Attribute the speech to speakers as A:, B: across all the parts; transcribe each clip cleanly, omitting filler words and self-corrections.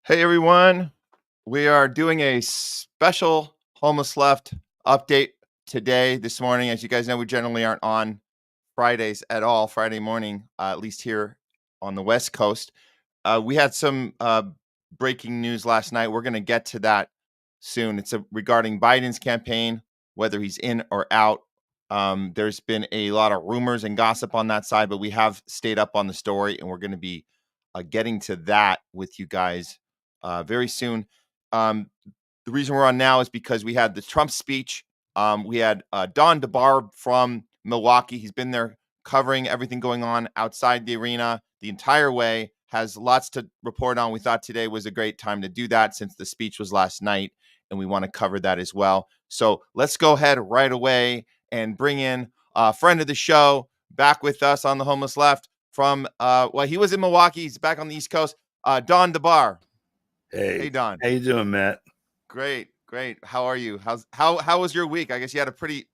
A: Hey everyone, we are doing a special Homeless Left update today, this morning. As you guys know, we generally aren't on Fridays at all, Friday morning, at least here on the West Coast. We had some breaking news last night. We're going to get to that soon. It's regarding Biden's campaign, whether he's in or out. There's been a lot of rumors and gossip on that side, but we have stayed up on the story, and we're going to be getting to that with you guys very soon. Um, the reason we're on now is because we had the Trump speech. We had Don DeBar from Milwaukee. He's been there covering everything going on outside the arena the entire way, has lots to report on. We thought today was a great time to do that since the speech was last night, and we want to cover that as well. So let's go ahead right away and bring in a friend of the show back with us on the Homeless Left from, he was in Milwaukee. He's back on the East Coast. Don DeBar. Hey,
B: Hey,
A: Don.
B: how you doing, Matt?
A: Great, great. How are you? How was your week? I guess you had a pretty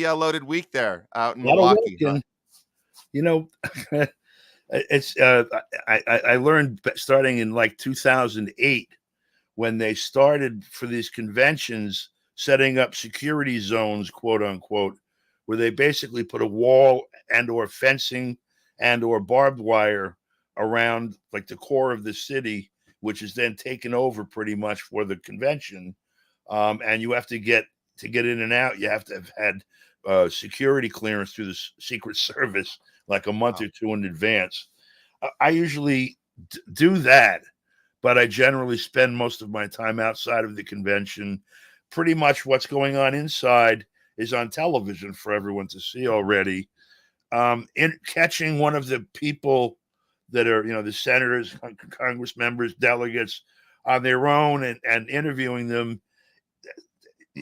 A: loaded week there out in
B: A lot of
A: Milwaukee, huh?
B: working. You know, it's I learned starting in like 2008 when they started for these conventions setting up security zones, quote unquote, where they basically put a wall and or fencing and or barbed wire around like the core of the city, which is then taken over pretty much for the convention. And you have to get in and out. You have to have had security clearance through the Secret Service like a month
A: Wow.
B: or two in advance. I usually do that, but I generally spend most of my time outside of the convention. Pretty much what's going on inside is on television for everyone to see already. In catching one of the people that are, the senators, Congress members, delegates on their own and interviewing them.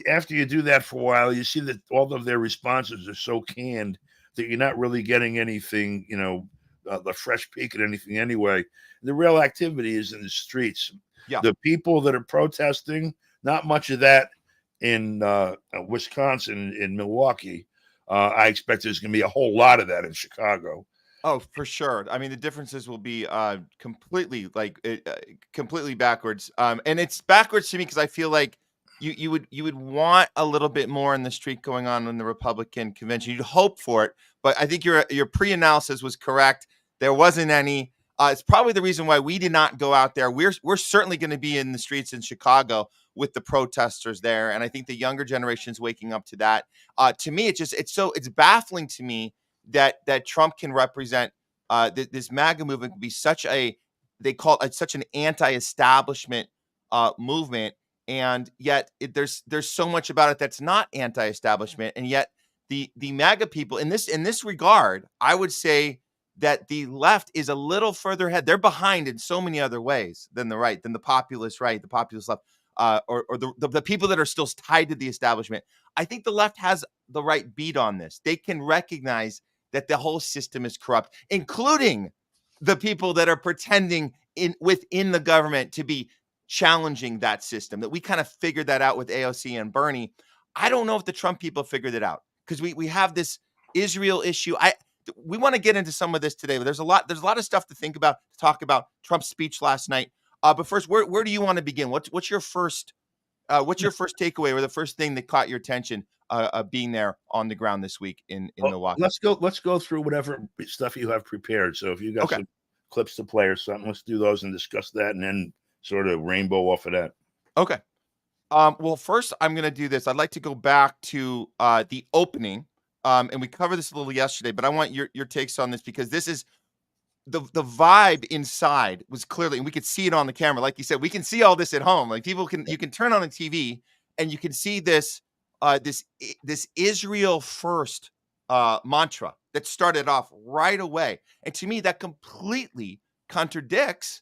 B: After you do that for a while, you see that all of their responses are so canned that you're not really getting anything, the fresh peek at anything anyway. The real activity is in the streets.
A: Yeah.
B: The people that are protesting, not much of that in Wisconsin, in Milwaukee. I expect there's going to be a whole lot of that in Chicago.
A: Oh, for sure. I mean, the differences will be completely backwards. And it's backwards to me because I feel like you would want a little bit more in the street going on in the Republican convention. You'd hope for it, but I think your pre-analysis was correct. There wasn't any. It's probably the reason why we did not go out there. We're certainly going to be in the streets in Chicago with the protesters there, and I think the younger generation is waking up to that. To me, it's baffling to me that Trump can represent this MAGA movement can be they call it such an anti-establishment movement, and yet there's so much about it that's not anti-establishment, and yet the MAGA people in this regard, I would say that the left is a little further ahead. They're behind in so many other ways than the right, than the populist right, the populist left, or the people that are still tied to the establishment. I think the left has the right beat on this. They can recognize that the whole system is corrupt, including the people that are pretending within the government to be challenging that system. That we kind of figured that out with AOC and Bernie. I don't know if the Trump people figured it out because we have this Israel issue. We want to get into some of this today, but there's a lot of stuff to think about, to talk about. Trump's speech last night. But first, where do you want to begin? What's your first takeaway, or the first thing that caught your attention being there on the ground this week in
B: Well,
A: Milwaukee?
B: let's go through whatever stuff you have prepared. So if you got
A: Okay.
B: some clips to play or something, let's do those and discuss that, and then sort of rainbow off of that.
A: Okay. Well, first, I'm going to do this. I'd like to go back to the opening, and we covered this a little yesterday, but I want your takes on this because this is the vibe inside was clearly, and we could see it on the camera. Like you said, we can see all this at home. Like you can turn on the TV and you can see this Israel first mantra that started off right away, and to me, that completely contradicts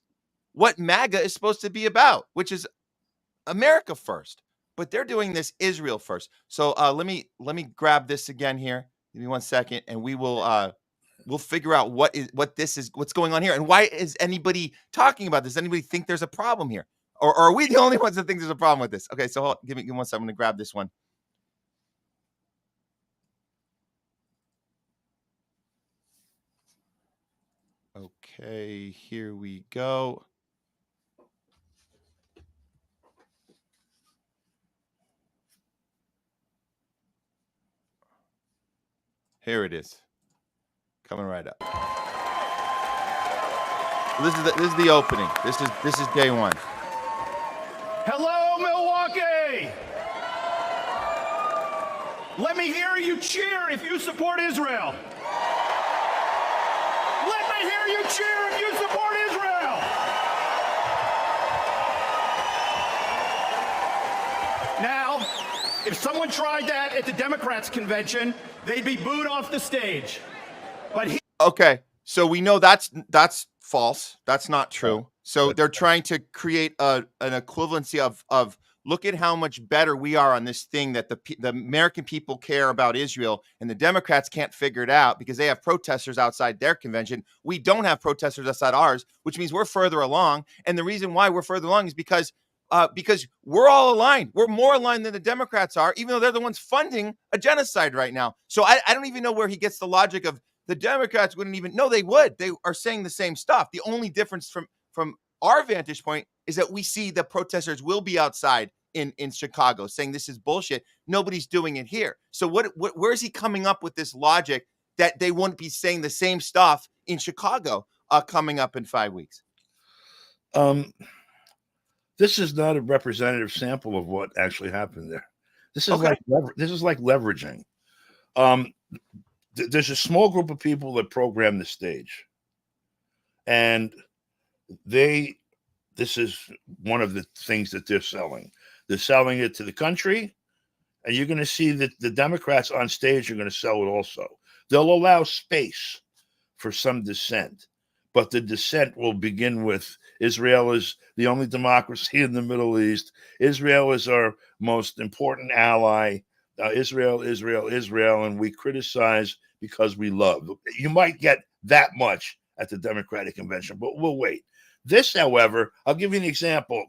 A: what MAGA is supposed to be about, which is America first, but they're doing this Israel first. So let me grab this again here. Give me 1 second, and we'll figure out what's going on here, and why is anybody talking about this? Anybody think there's a problem here, or are we the only ones that think there's a problem with this? Okay, so give me 1 second. I'm going to grab this one. Okay, here we go. Here it is, coming right up. This is the opening. This is day one.
C: Hello, Milwaukee! Let me hear you cheer if you support Israel. Let me hear you cheer if you support Israel. Now, if someone tried that at the Democrats' convention, they'd be booed off the stage. But
A: Okay, so we know that's false. That's not true. So they're trying to create an equivalency of look at how much better we are on this thing that the American people care about Israel, and the Democrats can't figure it out because they have protesters outside their convention. We don't have protesters outside ours, which means we're further along. And the reason why we're further along is because we're all aligned. We're more aligned than the Democrats are, even though they're the ones funding a genocide right now. So I don't even know where he gets the logic of the Democrats wouldn't even. No, they would. They are saying the same stuff. The only difference from our vantage point is that we see the protesters will be outside in Chicago saying this is bullshit. Nobody's doing it here. So where is he coming up with this logic that they wouldn't be saying the same stuff in Chicago coming up in 5 weeks?
B: This is not a representative sample of what actually happened there. This is
A: Okay.
B: like leveraging. There's a small group of people that program the stage, and this is one of the things that they're selling. They're selling it to the country, and you're going to see that the Democrats on stage are going to sell it also. They'll allow space for some dissent, but the dissent will begin with Israel is the only democracy in the Middle East. Israel is our most important ally. Israel, and we criticize because we love. You might get that much at the Democratic convention, but we'll wait. This, however, I'll give you an example.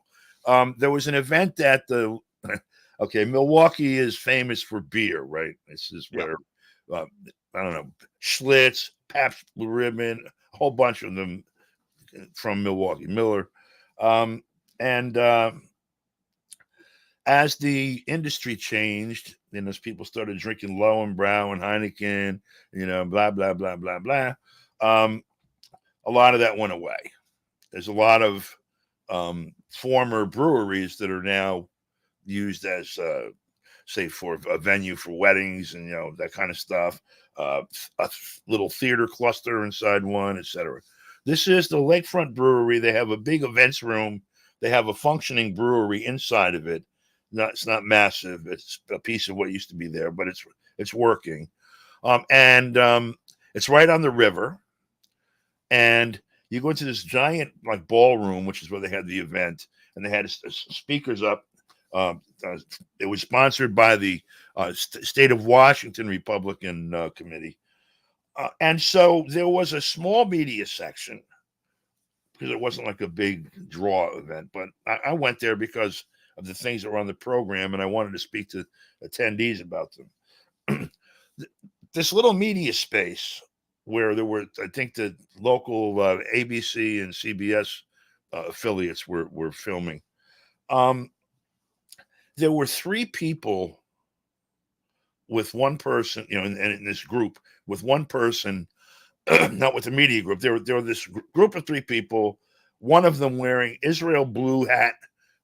B: There was an event at the, Milwaukee is famous for beer, right? This is where, I don't know, Schlitz, Pabst Blue Ribbon, a whole bunch of them from Milwaukee, Miller. As the industry changed, and as people started drinking Lowenbrau and Heineken, blah, blah, blah, blah, blah, a lot of that went away. There's a lot of former breweries that are now used as, say, for a venue for weddings and, that kind of stuff, a little theater cluster inside one, etc. This is the Lakefront Brewery. They have a big events room. They have a functioning brewery inside of it. It's not massive. It's a piece of what used to be there, but it's working. It's right on the river. And you go into this giant like ballroom, which is where they had the event, and they had speakers up. It was sponsored by the State of Washington Republican Committee. And so there was a small media section because it wasn't like a big draw event, but I went there because of the things that were on the program, and I wanted to speak to attendees about them. This little media space where there were, I think the local ABC and CBS affiliates were filming. There were three people with one person, in this group with one person, not with the media group. There were this group of three people, one of them wearing Israel blue hat,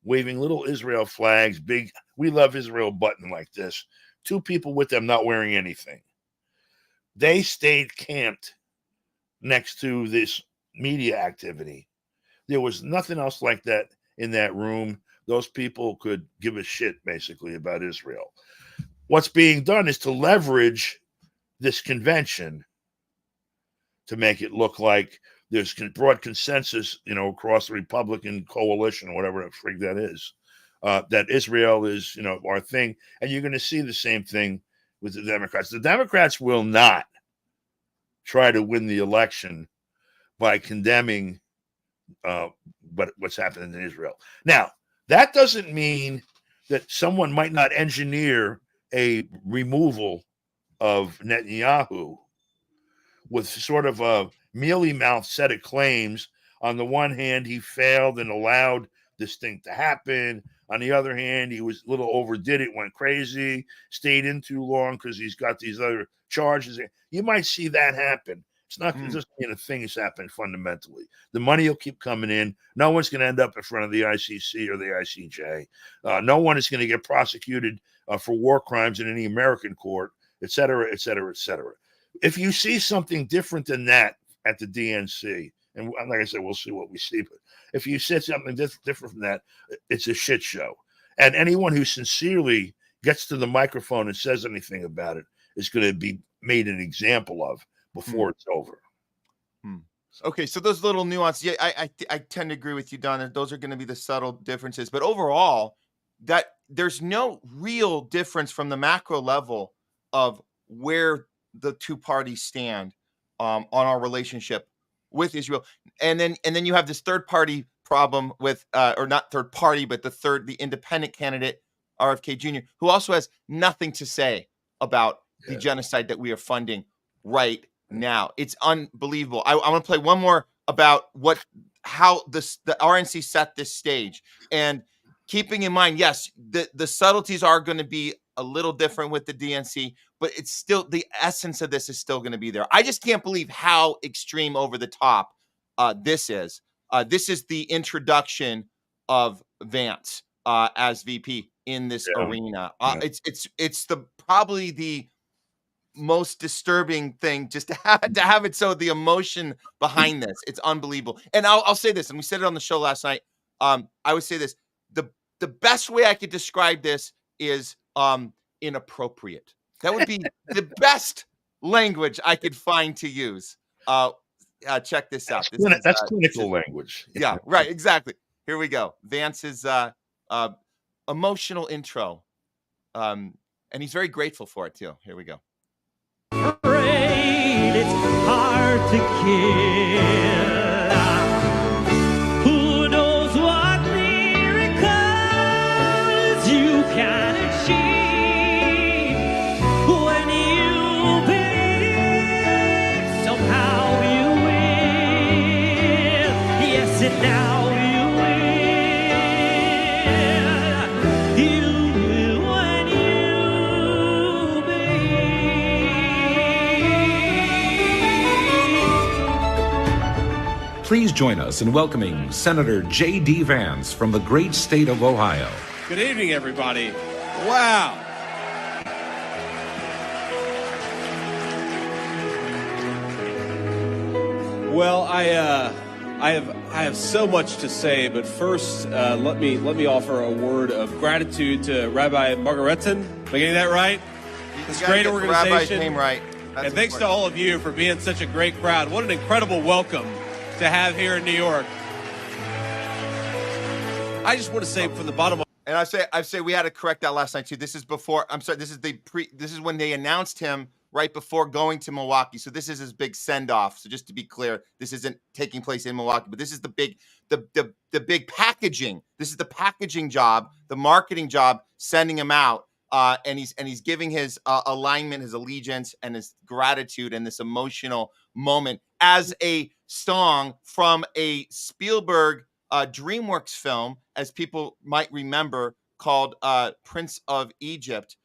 B: waving little Israel flags, big "We Love Israel" button like this. Two people with them not wearing anything. They stayed camped next to this media activity. There was nothing else like that in that room. Those people could give a shit basically about Israel. What's being done is to leverage this convention to make it look like there's broad consensus, across the Republican coalition, whatever the frig that is, that Israel is, our thing. And you're going to see the same thing with the Democrats. The Democrats will not try to win the election by condemning what's happening in Israel. Now, that doesn't mean that someone might not engineer a removal of Netanyahu with sort of a mealy-mouthed set of claims. On the one hand, he failed and allowed this thing to happen. On the other hand, he was a little overdid it, went crazy, stayed in too long because he's got these other charges. You might see that happen. It's not just being a thing is happening fundamentally. The money will keep coming in. No one's going to end up in front of the ICC or the ICJ. No one is going to get prosecuted for war crimes in any American court, et cetera, et cetera, et cetera. If you see something different than that at the DNC, and like I said, we'll see what we see, but if you said something different from that, it's a shit show. And anyone who sincerely gets to the microphone and says anything about it is going to be made an example of before it's over.
A: Okay, so those little nuances, yeah, I tend to agree with you, Don, that those are going to be the subtle differences. But overall, that there's no real difference from the macro level of where the two parties stand on our relationship with Israel, and then you have this third party problem with, or not third party, but the independent candidate RFK Jr., who also has nothing to say about the genocide that we are funding right now. It's unbelievable. I want to play one more about how the RNC set this stage, and keeping in mind, yes, the subtleties are going to be a little different with the DNC, but it's still the essence of this is still going to be there. I just can't believe how extreme over the top this is. This is the introduction of Vance as VP in this arena. It's probably the most disturbing thing just to have it. So the emotion behind this, it's unbelievable. And I'll say this, and we said it on the show last night. I would say this: the best way I could describe this is inappropriate. That would be the best language I could find to use. Check this out.
B: That's clinical language.
A: Yeah, right. Exactly. Here we go. Vance's emotional intro. And he's very grateful for it too. Here we go.
D: Afraid it's hard to kill. Who knows what miracles you can achieve when you believe somehow you will. Yes, and now you will. You will when you believe.
E: Please join us in welcoming Senator J.D. Vance from the great state of Ohio.
F: Good evening, everybody. Wow. Well, I have so much to say, but first, let me offer a word of gratitude to Rabbi Margareton. Am I getting that right? This great organization.
A: Rabbi's name right.
F: And thanks to all of you for being such a great crowd. What an incredible welcome to have here in New York. I just want to say from the bottom of
A: And I say we had to correct that last night too. This is before. I'm sorry. This is when they announced him right before going to Milwaukee. So this is his big send off. So just to be clear, this isn't taking place in Milwaukee, but this is the big big packaging. This is the packaging job, the marketing job, sending him out. And he's giving his alignment, his allegiance, and his gratitude, and this emotional moment as a song from a Spielberg DreamWorks film, as people might remember, called Prince of Egypt,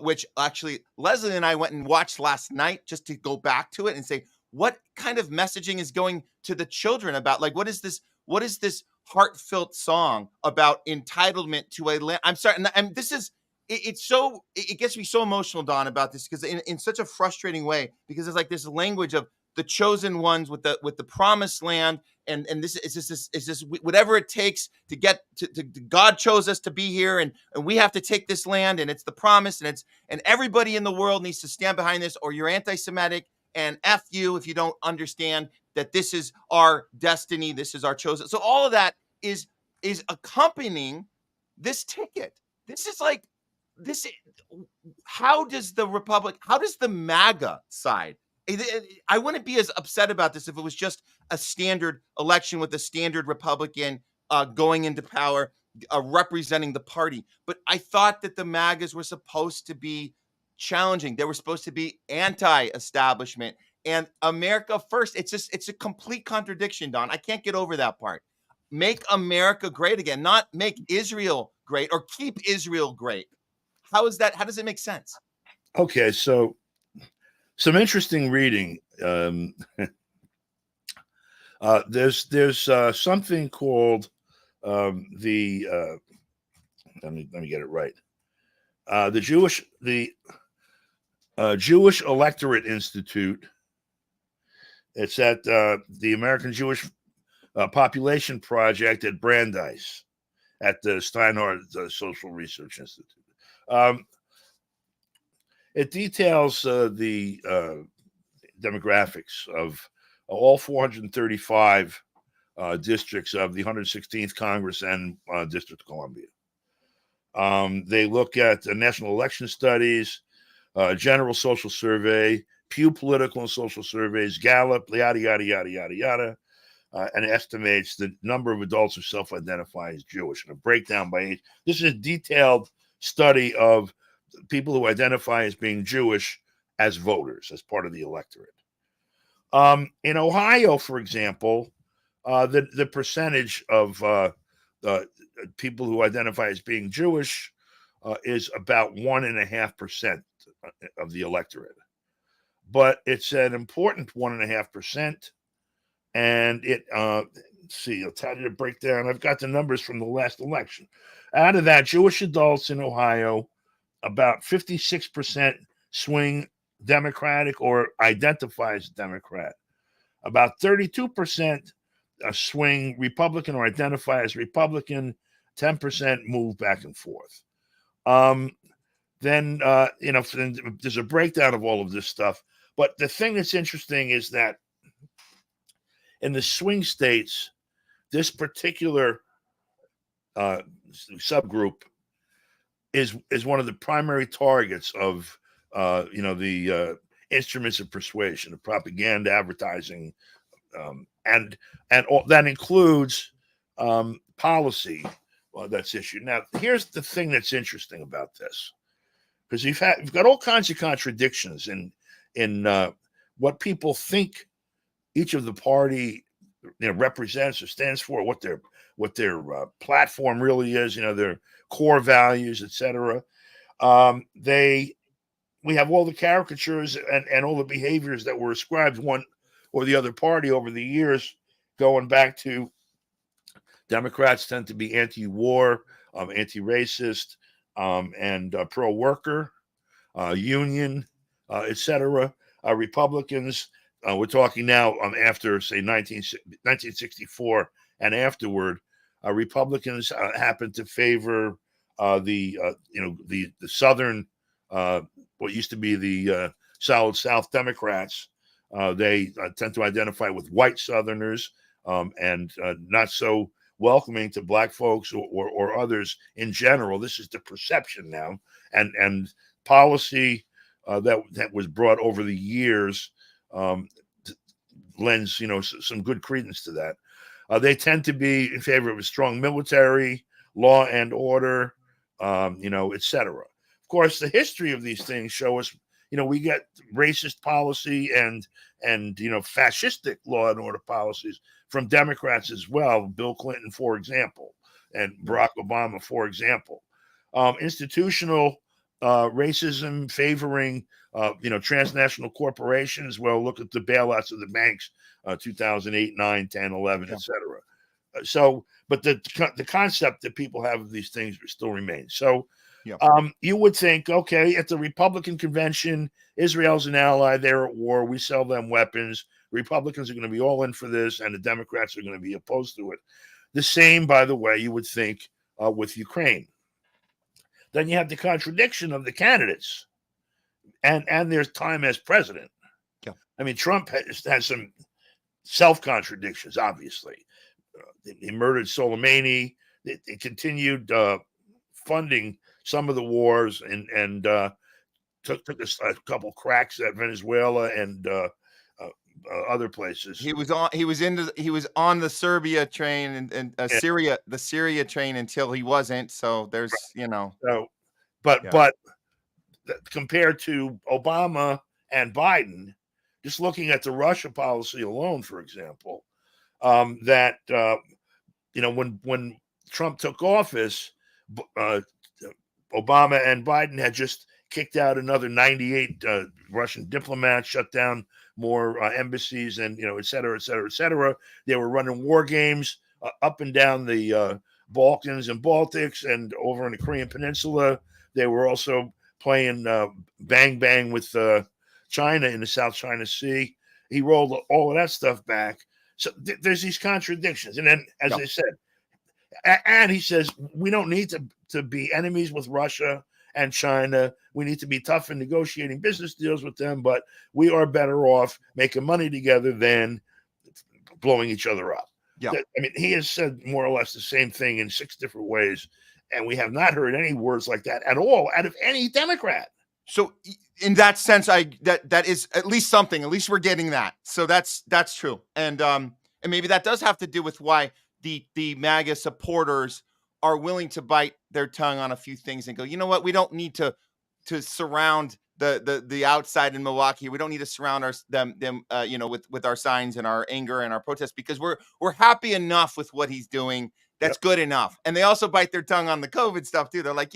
A: which actually Leslie and I went and watched last night just to go back to it and say, what kind of messaging is going to the children about, like, what is this heartfelt song about entitlement to a land? I'm sorry, and this is, it gets me so emotional, Don, about this, because in such a frustrating way, because it's like this language of the chosen ones with the promised land, and this is just whatever it takes to get to God chose us to be here, and we have to take this land, and it's the promise, and everybody in the world needs to stand behind this, or you're anti-Semitic, and F you if you don't understand that this is our destiny, this is our chosen. So all of that is accompanying this ticket. This is like this. How does the MAGA side? I wouldn't be as upset about this if it was just a standard election with a standard Republican going into power, representing the party. But I thought that the MAGAs were supposed to be challenging. They were supposed to be anti-establishment and America first. It's a complete contradiction, Don. I can't get over that part. Make America great again, not make Israel great or keep Israel great. How is that? How does it make sense?
B: Okay, so some interesting reading. There's something called the let me get it right. The Jewish Electorate Institute. It's at the American Jewish Population Project at Brandeis at the Steinhardt Social Research Institute. It details the demographics of all 435 districts of the 116th Congress and District of Columbia. They look at national election studies, general social survey, Pew political and social surveys, Gallup, yada, yada, yada, yada, yada, and estimates the number of adults who self-identify as Jewish and a breakdown by age. This is a detailed study of people who identify as being Jewish as voters, as part of the electorate. In Ohio, for example, the percentage of people who identify as being Jewish is about 1.5% of the electorate. But it's an important 1.5%. And it, let's see, I'll tell you the breakdown. I've got the numbers from the last election. Out of that, Jewish adults in Ohio, about 56% swing Democratic or identify as Democrat. About 32% swing Republican or identify as Republican. 10% move back and forth. Then there's a breakdown of all of this stuff. But the thing that's interesting is that in the swing states, this particular subgroup is one of the primary targets of the instruments of persuasion, of propaganda, advertising, and all, that includes policy that's issued. Now, here's the thing that's interesting about this, because you've got all kinds of contradictions in what people think each of the party represents or stands for, what their platform really is, their core values, etc. We have all the caricatures and all the behaviors that were ascribed one or the other party over the years, going back to Democrats tend to be anti-war, anti-racist, and pro-worker, union, etc. Republicans, we're talking now after, say, 1964 and afterward, Republicans happen to favor the Southern, what used to be the Solid South Democrats. They tend to identify with white Southerners and not so welcoming to black folks or others in general. This is the perception now, and policy that was brought over the years lends some good credence to that. They tend to be in favor of a strong military, law and order, etc. Of course, the history of these things show us, we get racist policy and fascistic law and order policies from Democrats as well. Bill Clinton, for example, and Barack Obama, for example. Institutional racism favoring transnational corporations. Well, look at the bailouts of the banks, 2008, 9, 10, 11, etc. So, but the concept that people have of these things still remains. So, you would think, okay, at the Republican convention, Israel's an ally. They're at war. We sell them weapons. Republicans are going to be all in for this, and the Democrats are going to be opposed to it. The same, by the way, you would think with Ukraine. Then you have the contradiction of the candidates and their time as president.
A: Yeah.
B: I mean, Trump has some self-contradictions, obviously. He murdered Soleimani. They continued funding some of the wars and took a couple cracks at Venezuela and other places.
A: He was on the Serbia train and the Syria train until he wasn't. So there's
B: but compared to Obama and Biden, just looking at the Russia policy alone, for example, when Trump took office, Obama and Biden had just kicked out another 98 Russian diplomats, shut down more embassies, and et cetera, et cetera, et cetera. They were running war games up and down the Balkans and Baltics and over in the Korean Peninsula. They were also playing bang bang with China in the South China Sea. He rolled all of that stuff back. So there's these contradictions. And then, as I said, and he says, we don't need to be enemies with Russia and China. We need to be tough in negotiating business deals with them, but we are better off making money together than blowing each other up.
A: Yeah.
B: I mean, he has said more or less the same thing in 6 different ways, and we have not heard any words like that at all out of any Democrat.
A: So in that sense, that is at least something. At least we're getting that. So that's true. And maybe that does have to do with why the MAGA supporters are willing to bite their tongue on a few things and go, you know what, we don't need to surround the outside in Milwaukee. We don't need to surround them with our signs and our anger and our protests, because we're happy enough with what he's doing. That's good enough. And they also bite their tongue on the COVID stuff too. They're like,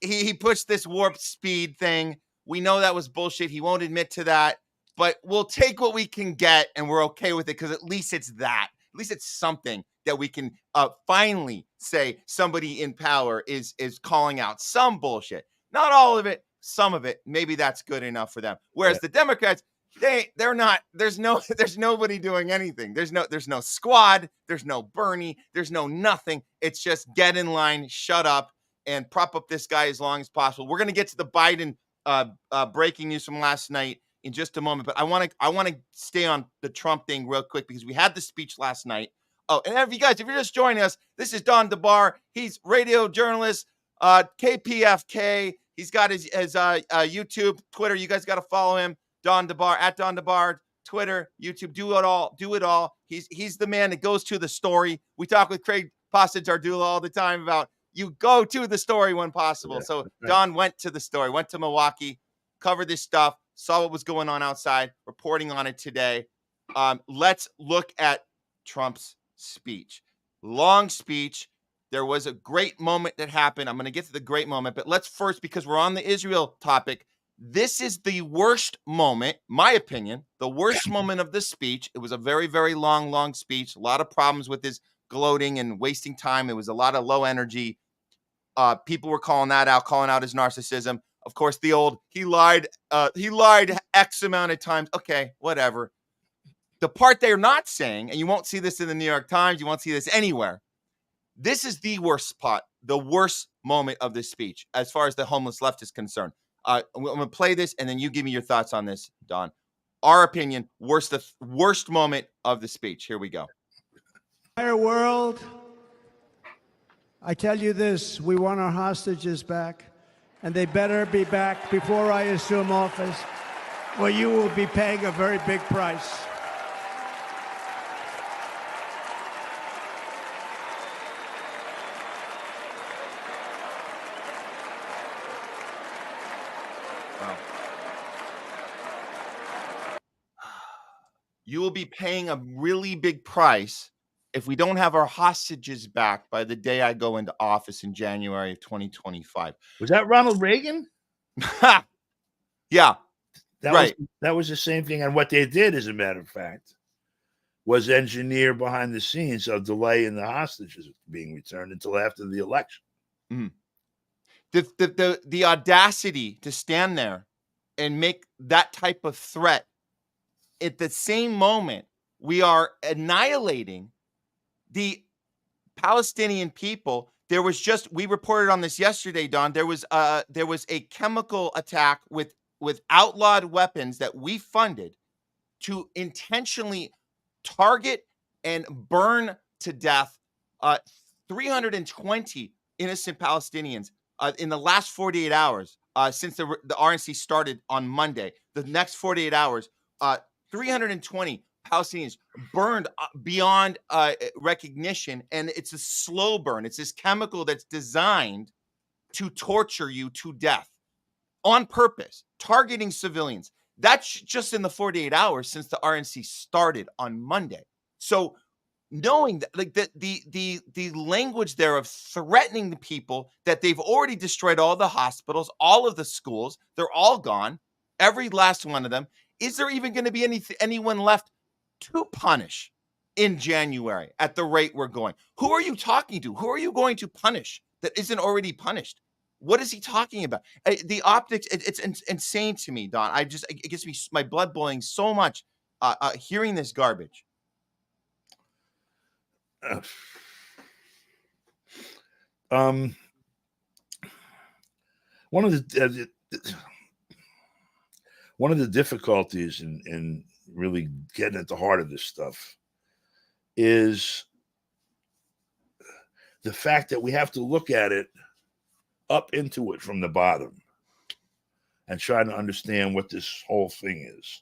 A: he pushed this warp speed thing. We know that was bullshit. He won't admit to that, but we'll take what we can get and we're okay with it, because at least it's that. At least it's something that we can finally say somebody in power is calling out some bullshit. Not all of it, some of it. Maybe that's good enough for them. Whereas the Democrats, they're not. There's nobody doing anything. There's no squad. There's no Bernie. There's no nothing. It's just get in line, shut up, and prop up this guy as long as possible. We're gonna get to the Biden breaking news from last night in just a moment, but I want to stay on the Trump thing real quick, because we had the speech last night. Oh, and if you're just joining us, this is Don DeBar. He's radio journalist, KPFK. He's got his YouTube, Twitter. You guys got to follow him, Don DeBar, at Don DeBar, Twitter, YouTube. Do it all. He's the man that goes to the story. We talk with Craig Passage-Ardula all the time about you go to the story when possible. So Don went to the story, went to Milwaukee, covered this stuff, saw what was going on outside, reporting on it today. Let's look at Trump's speech. Long speech. There was a great moment that happened. I'm going to get to the great moment, but let's first, because we're on the Israel topic, this is the worst moment, my opinion, the worst moment of the speech. It was a very, very long speech. A lot of problems with his gloating and wasting time. It was a lot of low energy. People were calling out his narcissism. Of course, the old, he lied X amount of times. Okay, whatever. The part they're not saying, and you won't see this in the New York Times, you won't see this anywhere. This is the worst part, the worst moment of this speech, as far as the homeless left is concerned. I'm going to play this, and then you give me your thoughts on this, Don. Our opinion, worst moment of the speech. Here we go.
G: Entire world, I tell you this, we want our hostages back, and they better be back before I assume office, or you will be paying a very big price.
A: You will be paying a really big price if we don't have our hostages back by the day I go into office in January of 2025.
B: Was that Ronald Reagan?
A: Yeah.
B: That was the same thing. And what they did, as a matter of fact, was engineer behind the scenes a delay in the hostages being returned until after the election.
A: Mm. The audacity to stand there and make that type of threat at the same moment we are annihilating the Palestinian people. There was we reported on this yesterday, Don. There was a chemical attack with outlawed weapons that we funded to intentionally target and burn to death 320 innocent Palestinians in the last 48 hours since the RNC started on Monday. The next 48 hours, 320 Palestinians burned beyond recognition, and it's a slow burn. It's this chemical that's designed to torture you to death on purpose, targeting civilians. That's just in the 48 hours since the RNC started on Monday. So knowing that, like, the language there of threatening the people that they've already destroyed all the hospitals, all of the schools, they're all gone, every last one of them. Is there even going to be anyone left to punish in January at the rate we're going? Who are you talking to? Who are you going to punish that isn't already punished? What is he talking about? The optics, it's insane to me, Don. It gets me my blood boiling so much hearing this garbage.
B: Um, one of the difficulties in really getting at the heart of this stuff is the fact that we have to look at it up into it from the bottom and try to understand what this whole thing is.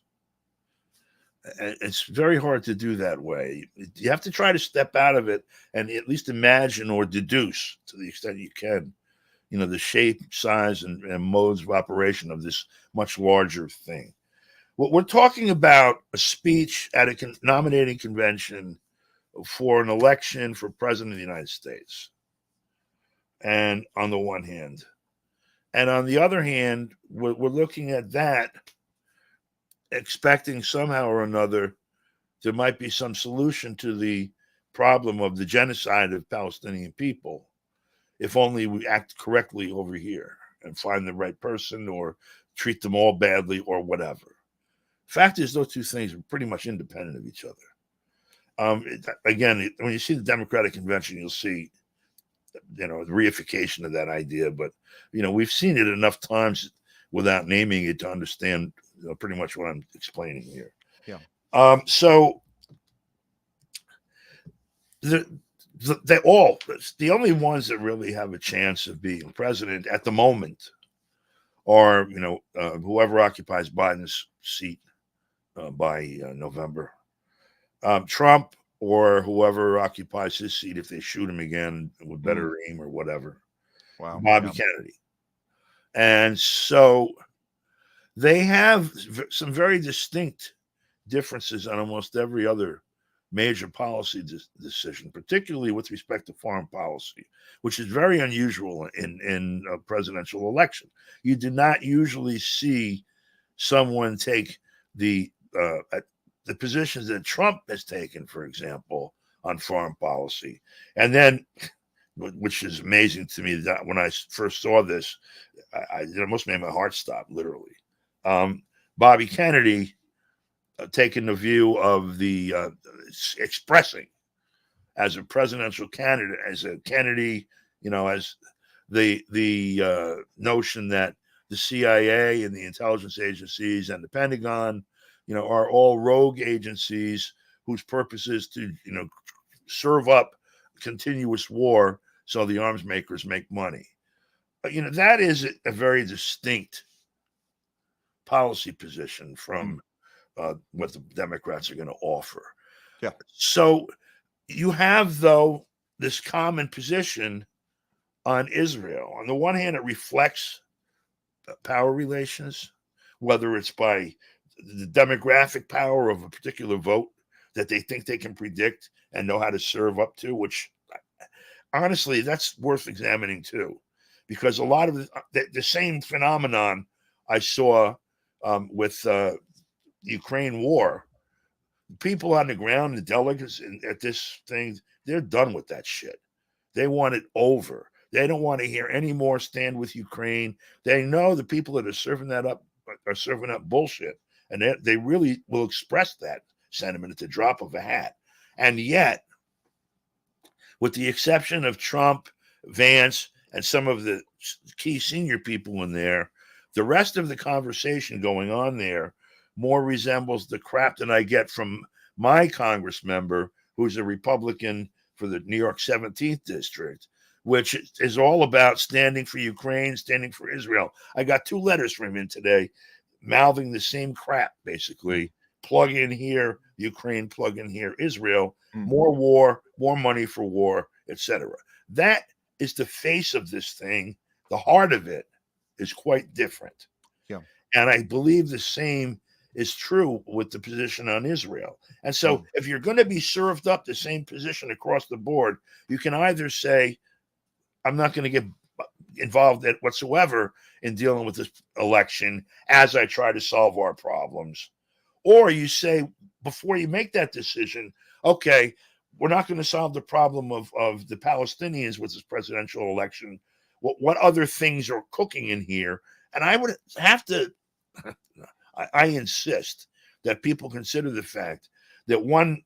B: And it's very hard to do that way. You have to try to step out of it and at least imagine or deduce, to the extent you can, the shape, size, and modes of operation of this much larger thing. What we're talking about, a speech at a nominating convention for an election for president of the United States. And on the one hand, and on the other hand, we're looking at that, expecting somehow or another there might be some solution to the problem of the genocide of Palestinian people, if only we act correctly over here and find the right person or treat them all badly or whatever. Fact is, those two things are pretty much independent of each other. Again, when you see the Democratic convention, you'll see, the reification of that idea. But, we've seen it enough times without naming it to understand pretty much what I'm explaining here.
A: Yeah.
B: So the only ones that really have a chance of being president at the moment are, whoever occupies Biden's seat by November, Trump, or whoever occupies his seat if they shoot him again with better aim or whatever.
A: Wow.
B: Bobby Kennedy. And so they have some very distinct differences on almost every other major policy decision, particularly with respect to foreign policy, which is very unusual in a presidential election. You do not usually see someone take the positions that Trump has taken, for example, on foreign policy. And then, which is amazing to me, that when I first saw this, it almost made my heart stop, literally. Bobby Kennedy taking the view of the expressing as a presidential candidate, as a Kennedy, as the notion that the CIA and the intelligence agencies and the Pentagon, are all rogue agencies whose purpose is to, serve up continuous war so the arms makers make money. That is a very distinct policy position from what the Democrats are going to offer.
A: Yeah.
B: So you have, though, this common position on Israel. On the one hand, it reflects power relations, whether it's by the demographic power of a particular vote that they think they can predict and know how to serve up to, which honestly, that's worth examining too, because a lot of the same phenomenon I saw with the Ukraine war, people on the ground, the delegates at this thing, they're done with that shit. They want it over. They don't want to hear any more stand with Ukraine. They know the people that are serving that up are serving up bullshit. And they really will express that sentiment at the drop of a hat. And yet, with the exception of Trump, Vance, and some of the key senior people in there, the rest of the conversation going on there more resembles the crap that I get from my Congress member, who's a Republican for the New York 17th district, which is all about standing for Ukraine, standing for Israel. I got 2 letters from him today mouthing the same crap, basically. Plug in here, Ukraine, plug in here, Israel, more war, more money for war, etc. That is the face of this thing. The heart of it is quite different.
A: Yeah.
B: And I believe the same is true with the position on Israel. And so if you're going to be served up the same position across the board, you can either say, I'm not going to get involved whatsoever in dealing with this election as I try to solve our problems. Or you say, before you make that decision, okay, we're not going to solve the problem of the Palestinians with this presidential election. What other things are cooking in here? And I would have to, I insist that people consider the fact that one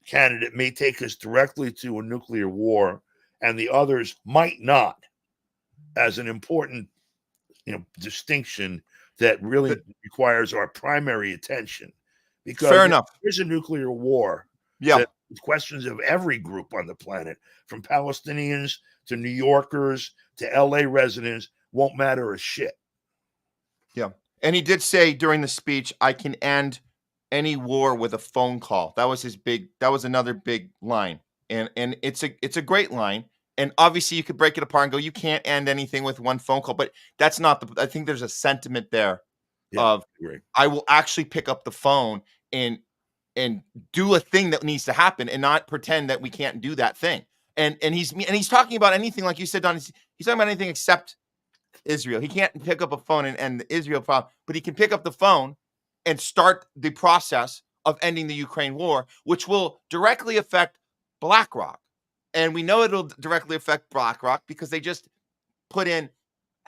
B: candidate may take us directly to a nuclear war and the others might not, as an important distinction that really requires our primary attention. Because
A: Fair enough.
B: there's a nuclear war.
A: Yeah.
B: That questions of every group on the planet, from Palestinians to New Yorkers to LA residents, won't matter a shit.
A: Yeah. And he did say during the speech, I can end any war with a phone call. That was another big line. And it's a great line. And obviously you could break it apart and go, you can't end anything with one phone call, but that's not I think there's a sentiment there of I will actually pick up the phone and do a thing that needs to happen and not pretend that we can't do that thing. And he's talking about anything, like you said, Don, he's talking about anything except Israel. He can't pick up a phone and end the Israel problem, but he can pick up the phone and start the process of ending the Ukraine war, which will directly affect BlackRock. And we know it'll directly affect BlackRock because they just put in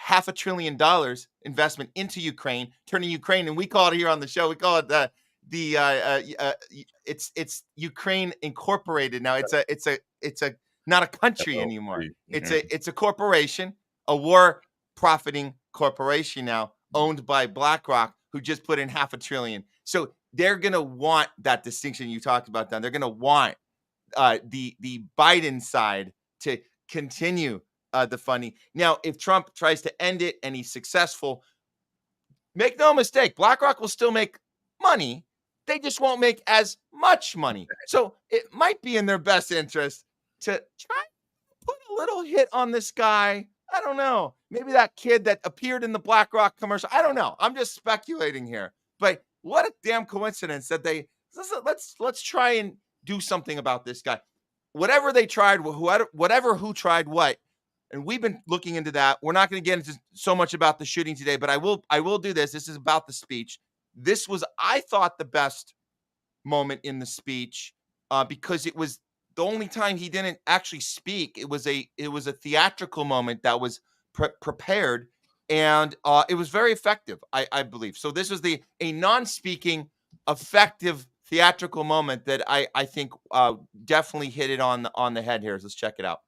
A: $500 billion investment into Ukraine, turning Ukraine, and we call it here on the show, we call it it's Ukraine Incorporated now. It's a not a country anymore. It's a corporation, a war profiting corporation now, owned by BlackRock, who just put in $500 billion. So they're gonna want that distinction you talked about, Don. They're gonna want the Biden side to continue the funding. Now, if Trump tries to end it and he's successful, make no mistake, BlackRock will still make money. They just won't make as much money. So it might be in their best interest to try to put a little hit on this guy. I don't know. Maybe that kid that appeared in the BlackRock commercial. I don't know. I'm just speculating here. But what a damn coincidence that let's try and do something about this guy. Whatever they tried, who tried what, and we've been looking into that. We're not going to get into so much about the shooting today, but I will do this. This is about the speech. This was, I thought, the best moment in the speech because it was the only time he didn't actually speak. It was a theatrical moment that was prepared, and it was very effective, I believe. So this was a non-speaking, effective theatrical moment that I think definitely hit it on the head here. So let's check it out.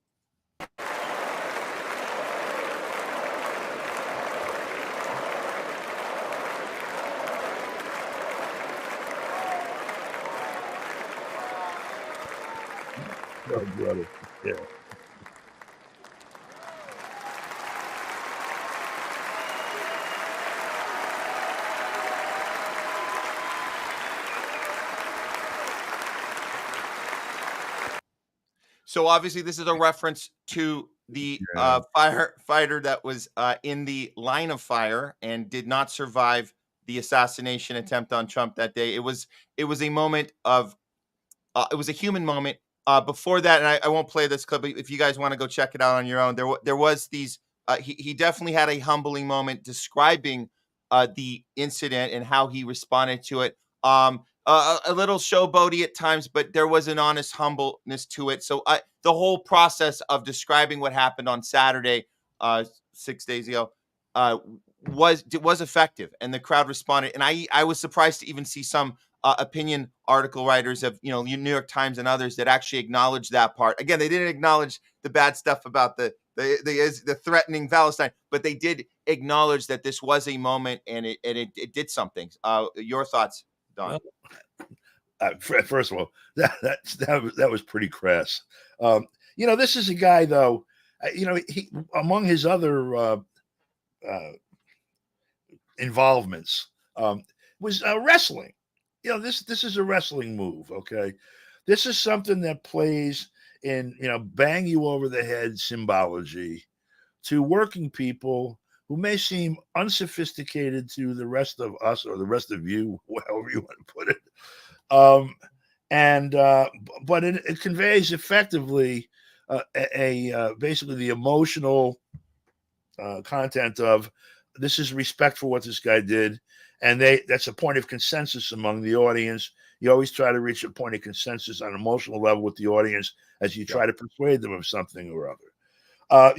B: Oh, brother. Yeah.
A: So obviously this is a reference to the firefighter that was in the line of fire and did not survive the assassination attempt on Trump that day. It was a moment of it was a human moment. Before that, and I won't play this clip, but if you guys want to go check it out on your own, there was these. He definitely had a humbling moment describing the incident and how he responded to it. A little showboaty at times, but there was an honest humbleness to it. So the whole process of describing what happened on Saturday, 6 days ago, was effective, and the crowd responded. And I was surprised to even see some opinion article writers of New York Times and others that actually acknowledged that part. Again, they didn't acknowledge the bad stuff about the threatening Palestine, but they did acknowledge that this was a moment and it did something. Your thoughts, Don?
B: First of all, that was pretty crass. This is a guy though. He, among his other involvements, was wrestling. This is a wrestling move. Okay, this is something that plays in bang you over the head symbology to working people who may seem unsophisticated to the rest of us or the rest of you, however you want to put it. But it conveys effectively basically the emotional content of this is respect for what this guy did, and that's a point of consensus among the audience. You always try to reach a point of consensus on an emotional level with the audience as you try to persuade them of something or other.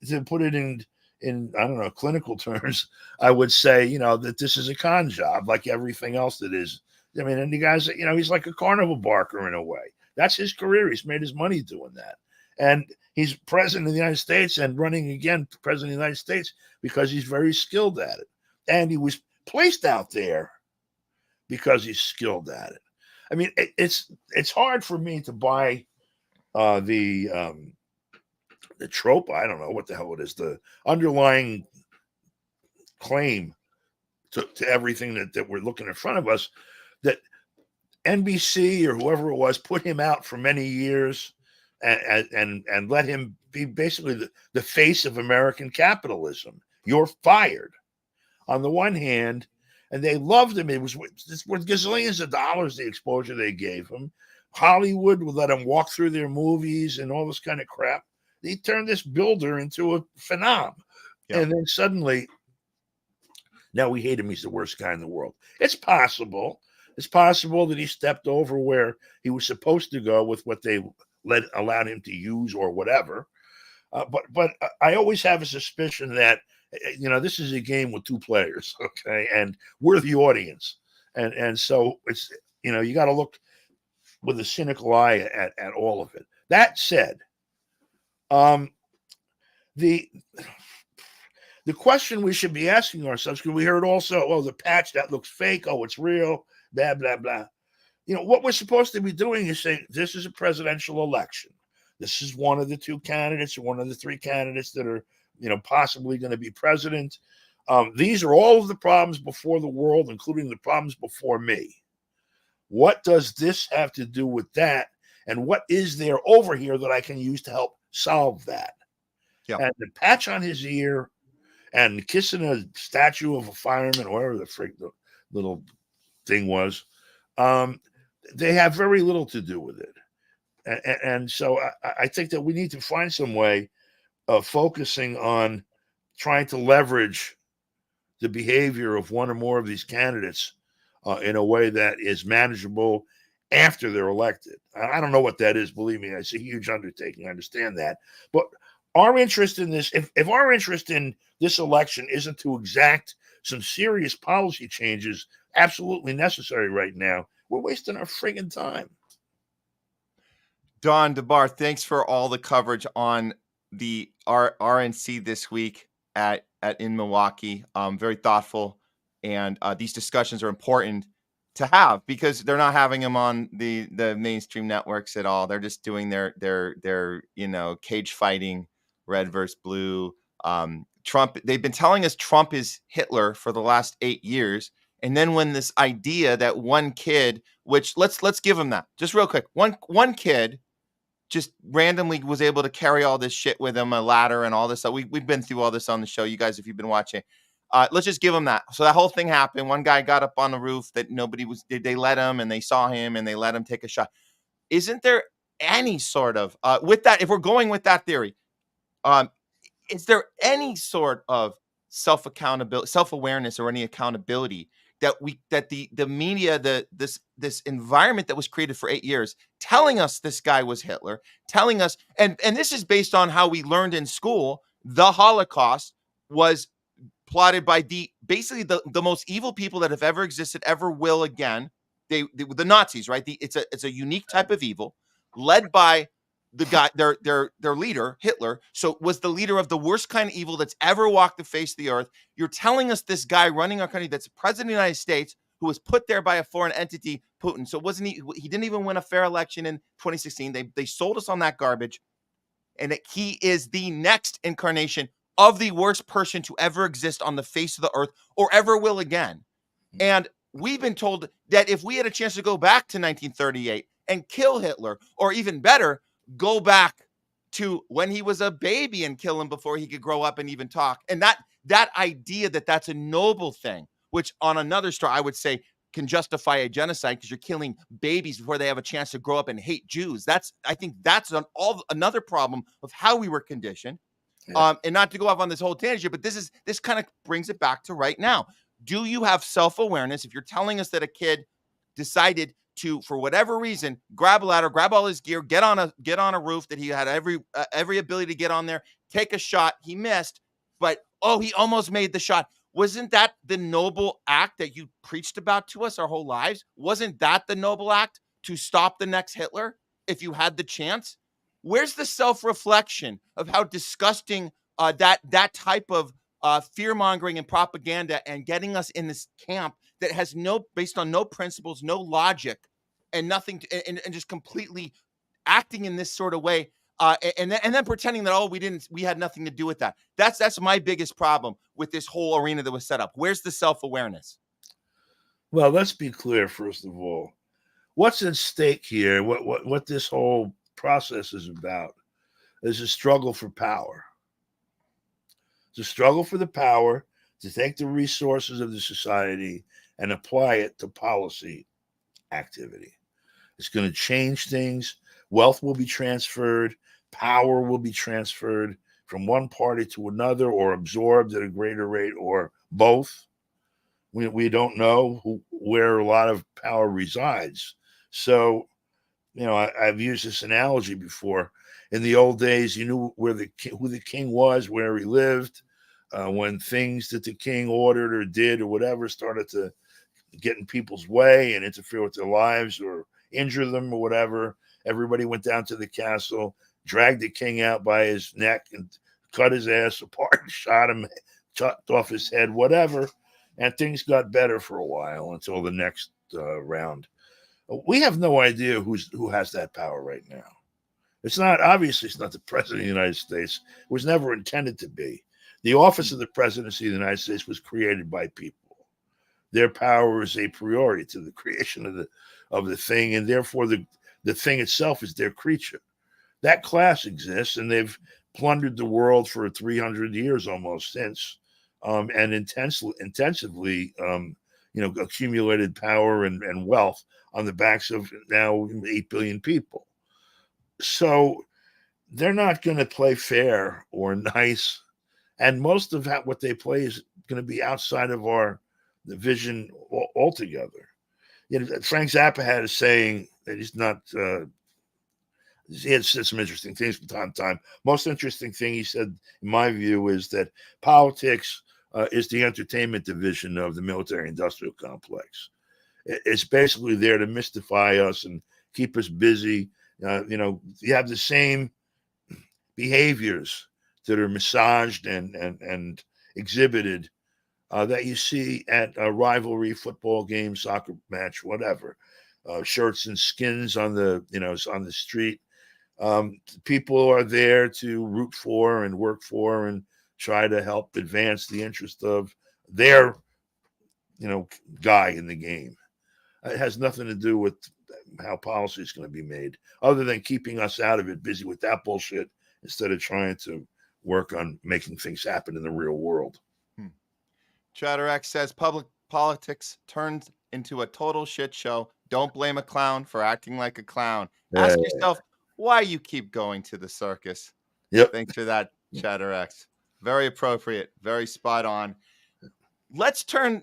B: To put it in I don't know, clinical terms, I would say that this is a con job like everything else that is. I mean, and the guy's he's like a carnival barker in a way. That's his career. He's made his money doing that, and he's president of the United States and running again president of the United States because he's very skilled at it, and he was placed out there because he's skilled at it. I mean, it's hard for me to buy the trope. I don't know what the hell it is. The underlying claim to everything that we're looking in front of us, that NBC or whoever it was put him out for many years and let him be basically the face of American capitalism. You're fired on the one hand, and they loved him. It was worth gazillions of dollars, the exposure they gave him. Hollywood would let him walk through their movies and all this kind of crap. He turned this builder into a phenom. Yeah. And then suddenly, now we hate him. He's the worst guy in the world. It's possible. It's possible that he stepped over where he was supposed to go with what they allowed him to use or whatever. But I always have a suspicion that, this is a game with two players, okay? And we're the audience. And so it's, you got to look with a cynical eye at all of it. That said, the question we should be asking ourselves, because we heard also, oh, the patch, that looks fake. Oh, it's real, blah, blah, blah. What we're supposed to be doing is saying, this is a presidential election. This is one of the two candidates or one of the three candidates that are, possibly going to be president. These are all of the problems before the world, including the problems before me. What does this have to do with that? And what is there over here that I can use to help solve that? Yeah. And the patch on his ear and kissing a statue of a fireman, or whatever the freak the little thing was, they have very little to do with it. And so I think that we need to find some way of focusing on trying to leverage the behavior of one or more of these candidates in a way that is manageable after they're elected. I don't know what that is. Believe me, it's a huge undertaking. I understand that. But our interest in this, if our interest in this election isn't to exact some serious policy changes absolutely necessary right now, we're wasting our friggin' time.
A: Don DeBar, thanks for all the coverage on the RNC this week in Milwaukee. Very thoughtful, and these discussions are important to have because they're not having them on the mainstream networks at all. They're just doing their cage fighting, red versus blue. Trump. They've been telling us Trump is Hitler for the last 8 years, and then when this idea that one kid, which let's give him that just real quick, one kid just randomly was able to carry all this shit with him, a ladder and all this stuff. We've been through all this on the show, you guys, if you've been watching. Let's just give him that. So that whole thing happened. One guy got up on the roof that nobody was, they let him and they saw him and they let him take a shot. Isn't there any sort of, with that, if we're going with that theory, is there any sort of self-accountability, self-awareness or any accountability that the media, this environment that was created for 8 years, telling us this guy was Hitler, telling us, and this is based on how we learned in school, the Holocaust was plotted by basically the most evil people that have ever existed, ever will again. The Nazis, right? It's a unique type of evil, led by the guy, their leader, Hitler. So was the leader of the worst kind of evil that's ever walked the face of the earth. You're telling us this guy running our country that's president of the United States, who was put there by a foreign entity, Putin. So wasn't he didn't even win a fair election in 2016. They sold us on that garbage. And that he is the next incarnation of the worst person to ever exist on the face of the earth or ever will again. And we've been told that if we had a chance to go back to 1938 and kill Hitler, or even better, go back to when he was a baby and kill him before he could grow up and even talk. And that idea that that's a noble thing, which on another story I would say can justify a genocide because you're killing babies before they have a chance to grow up and hate Jews. I think that's another problem of how we were conditioned.
B: Yeah.
A: And not to go off on this whole tangent, but this kind of brings it back to right now. Do you have self-awareness? If you're telling us that a kid decided to, for whatever reason, grab a ladder, grab all his gear, get on a roof that he had every ability to get on there, take a shot, he missed, but he almost made the shot. Wasn't that the noble act that you preached about to us our whole lives? Wasn't that the noble act to stop the next Hitler if you had the chance? Where's the self-reflection of how disgusting that type of fear mongering and propaganda and getting us in this camp that has based on no principles, no logic, and nothing, and just completely acting in this sort of way, and then pretending that we had nothing to do with that. That's my biggest problem with this whole arena that was set up. Where's the self-awareness?
B: Well, let's be clear. First of all, what's at stake here? What this whole process is about is a struggle for power. It's a struggle for the power to take the resources of the society and apply it to policy activity. It's going to change things. Wealth will be transferred. Power will be transferred from one party to another or absorbed at a greater rate or both. We don't know where a lot of power resides. So, I've used this analogy before. In the old days, you knew who the king was, where he lived. When things that the king ordered or did or whatever started to get in people's way and interfere with their lives or injure them or whatever, everybody went down to the castle, dragged the king out by his neck and cut his ass apart, shot him, chopped off his head, whatever. And things got better for a while until the next round. We have no idea who has that power right now. It's not the president of the United States. It was never intended to be. The office of the presidency of the United States was created by people. Their power is a priori to the creation of the thing, and therefore the thing itself is their creature. That class exists, and they've plundered the world for 300 years almost since, and intensively, accumulated power and wealth on the backs of now 8 billion people. So they're not going to play fair or nice. And most of what they play is going to be outside of the vision altogether. Frank Zappa had a saying that he's not. He had said some interesting things from time to time. Most interesting thing he said, in my view, is that politics is the entertainment division of the military-industrial complex. It's basically there to mystify us and keep us busy. You have the same behaviors that are massaged and exhibited that you see at a rivalry football game, soccer match, whatever. Shirts and skins on the street. People are there to root for and work for and try to help advance the interest of their, guy in the game. It has nothing to do with how policy is going to be made, other than keeping us out of it, busy with that bullshit instead of trying to work on making things happen in the real world.
A: ChatterX says public politics turns into a total shit show. Don't blame a clown for acting like a clown. Ask yourself why you keep going to the circus.
B: Yep.
A: Thanks for that, ChatterX. Very appropriate, very spot on. Let's turn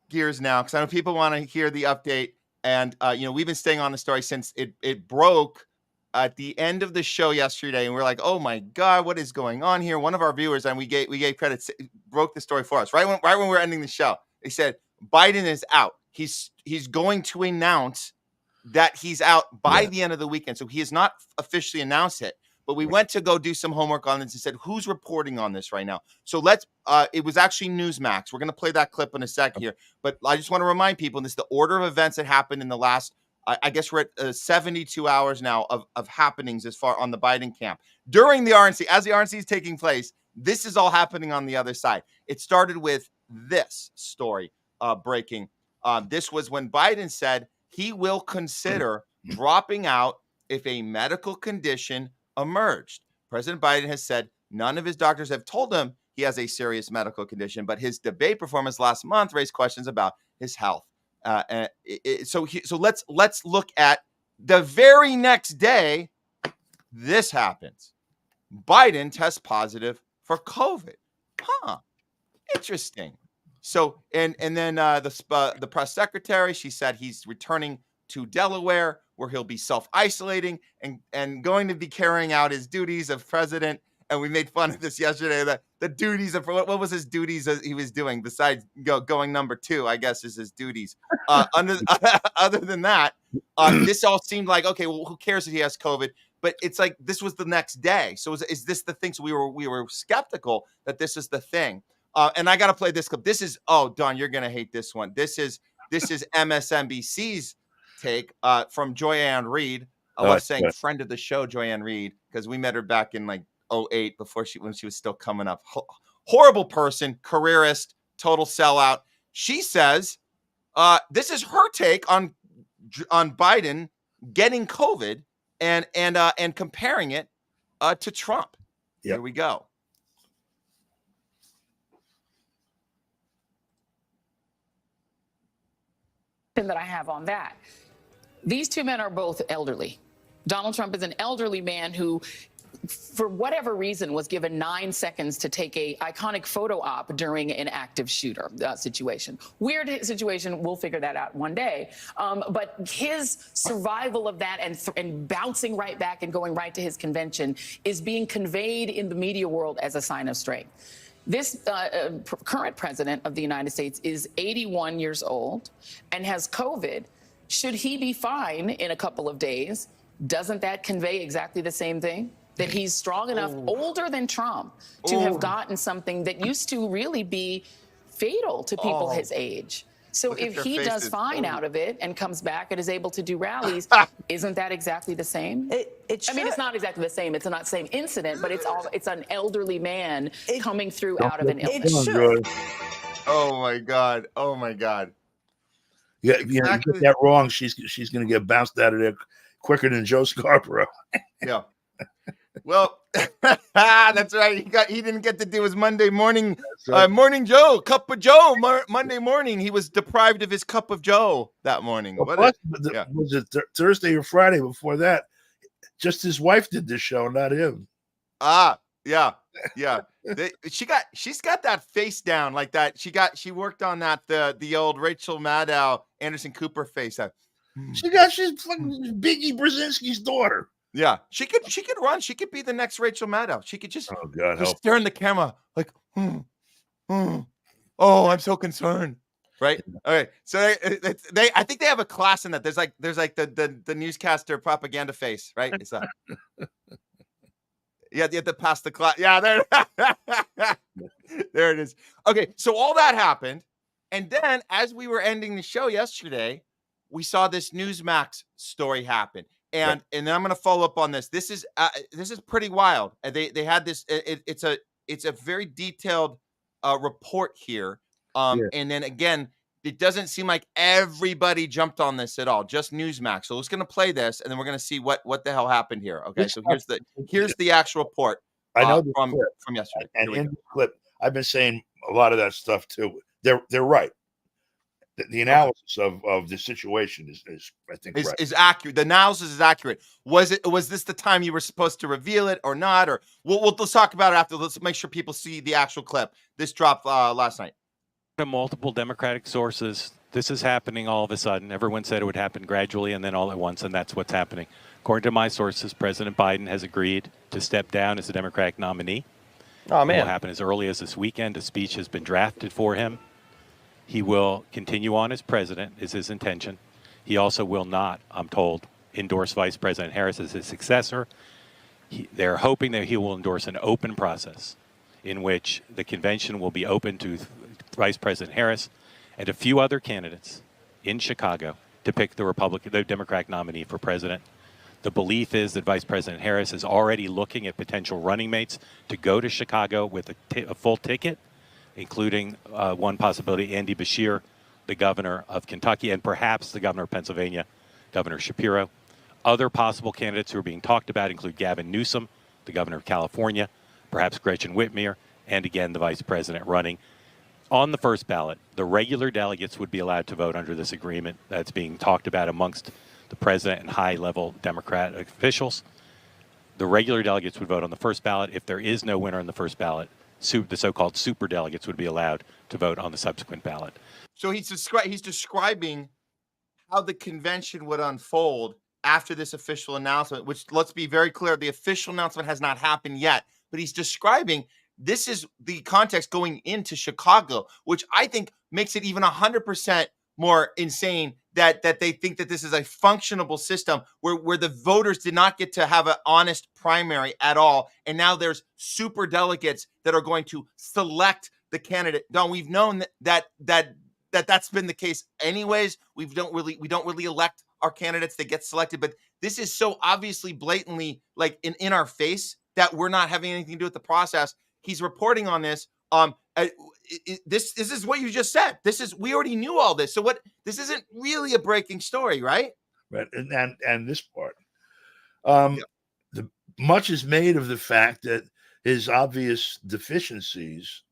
A: gears now, because I know people want to hear the update. And we've been staying on the story since it broke at the end of the show yesterday, and we're like, "Oh my God, what is going on here?" One of our viewers, and we gave credit, broke the story for us right when we're ending the show. They said Biden is out. He's going to announce that he's out by the end of the weekend, so he has not officially announced it. But we went to go do some homework on this and said, "Who's reporting on this right now?" So let's. It was actually Newsmax. We're going to play that clip in a second here, but I just want to remind people, and this is the order of events that happened in the last. I guess we're at 72 hours now of happenings as far on the Biden camp. During the RNC, as the RNC is taking place, this is all happening on the other side. It started with this story breaking. This was when Biden said he will consider dropping out if a medical condition emerged. President Biden has said none of his doctors have told him he has a serious medical condition, but his debate performance last month raised questions about his health. So let's look at the very next day. This happens. Biden tests positive for COVID. Interesting. So and then the press secretary, she said he's returning to Delaware, where he'll be self-isolating and going to be carrying out his duties of president. And we made fun of this yesterday. That the duties of what was his duties he was doing besides going number 2, I guess, is his duties. Other than that, this all seemed like, okay, well, who cares if he has COVID? But it's like this was the next day. So is this the thing? So we were skeptical that this is the thing. And I got to play this clip. This is, Don, you're gonna hate this one. This is MSNBC's take from Joy-Ann Reid. I was saying friend of the show, Joy-Ann Reid, because we met her back in like 2008 when she was still coming up. Horrible person, careerist, total sellout. She says this is her take on Biden getting COVID and comparing it to Trump. Yep. Here we go.
H: That I have on that. These two men are both elderly. Donald Trump is an elderly man who, for whatever reason, was given 9 seconds to take a iconic photo op during an active shooter situation. Weird situation. We'll figure that out one day. But his survival of that and bouncing right back and going right to his convention is being conveyed in the media world as a sign of strength. This current president of the United States is 81 years old and has COVID. Should he be fine in a couple of days? Doesn't that convey exactly the same thing? That he's strong enough, older than Trump, to have gotten something that used to really be fatal to people his age. So if he does fine out of it and comes back and is able to do rallies, isn't that exactly the same? I mean, it's not exactly the same. It's not the same incident, but it's an elderly man coming through out of an illness.
B: It should.
A: Oh my God. Oh my God.
B: Yeah, you get that wrong. She's going to get bounced out of there quicker than Joe Scarborough.
A: Yeah. Well, that's right. He didn't get to do his Monday morning, morning Joe, cup of Joe. Monday morning, he was deprived of his cup of Joe that morning.
B: Well, was it Thursday or Friday before that? Just his wife did this show, not him.
A: Yeah. She's got that face down like that. She worked on that the old Rachel Maddow, Anderson Cooper face.
B: She's fucking Biggie Brzezinski's daughter.
A: Yeah, she could run. She could be the next Rachel Maddow. She could just stare in the camera like, oh, I'm so concerned. Right. Okay. So I think they have a class in that. There's like the newscaster propaganda face. Right. It's you have to pass the class. Yeah. There. There it is. Okay. So all that happened, and then as we were ending the show yesterday, we saw this Newsmax story happen. And then I'm going to follow up on this. This is pretty wild. They had this. It's a very detailed report here. And then again, it doesn't seem like everybody jumped on this at all. Just Newsmax. So we're just going to play this, and then we're going to see what the hell happened here. Okay. So here's the actual report.
B: I know
A: from yesterday.
B: And in the clip, I've been saying a lot of that stuff too. They're right. The analysis of the situation is I think
A: is accurate. The analysis is accurate. Was this the time you were supposed to reveal it or not? Or let's talk about it after. Let's make sure people see the actual clip. This dropped last night.
I: Multiple Democratic sources. This is happening all of a sudden. Everyone said it would happen gradually and then all at once, and that's what's happening. According to my sources, President Biden has agreed to step down as the Democratic nominee.
J: Oh man!
I: It will happen as early as this weekend. A speech has been drafted for him. He will continue on as president, is his intention. He also will not, I'm told, endorse Vice President Harris as his successor. They're hoping that he will endorse an open process in which the convention will be open to Vice President Harris and a few other candidates in Chicago to pick the Democratic nominee for president. The belief is that Vice President Harris is already looking at potential running mates to go to Chicago with a full ticket, including one possibility, Andy Beshear, the governor of Kentucky, and perhaps the governor of Pennsylvania, Governor Shapiro. Other possible candidates who are being talked about include Gavin Newsom, the governor of California, perhaps Gretchen Whitmer, and again the vice president running. On the first ballot, the regular delegates would be allowed to vote under this agreement that's being talked about amongst the president and high-level Democrat officials. The regular delegates would vote on the first ballot. If there is no winner in the first ballot, the so-called super delegates would be allowed to vote on the subsequent ballot.
A: So he's describing how the convention would unfold after this official announcement, which, let's be very clear, the official announcement has not happened yet, but he's describing this is the context going into Chicago, which I think makes it even 100% more insane that they think that this is a functionable system where the voters did not get to have an honest primary at all. And now there's super delegates that are going to select the candidate. Don, we've known that's been the case anyways. We don't really elect our candidates that get selected, but this is so obviously blatantly like in our face that we're not having anything to do with the process. He's reporting on this. This is what you just said. We already knew all this. So this isn't really a breaking story, right?
B: Right. And this part, much is made of the fact that his obvious deficiencies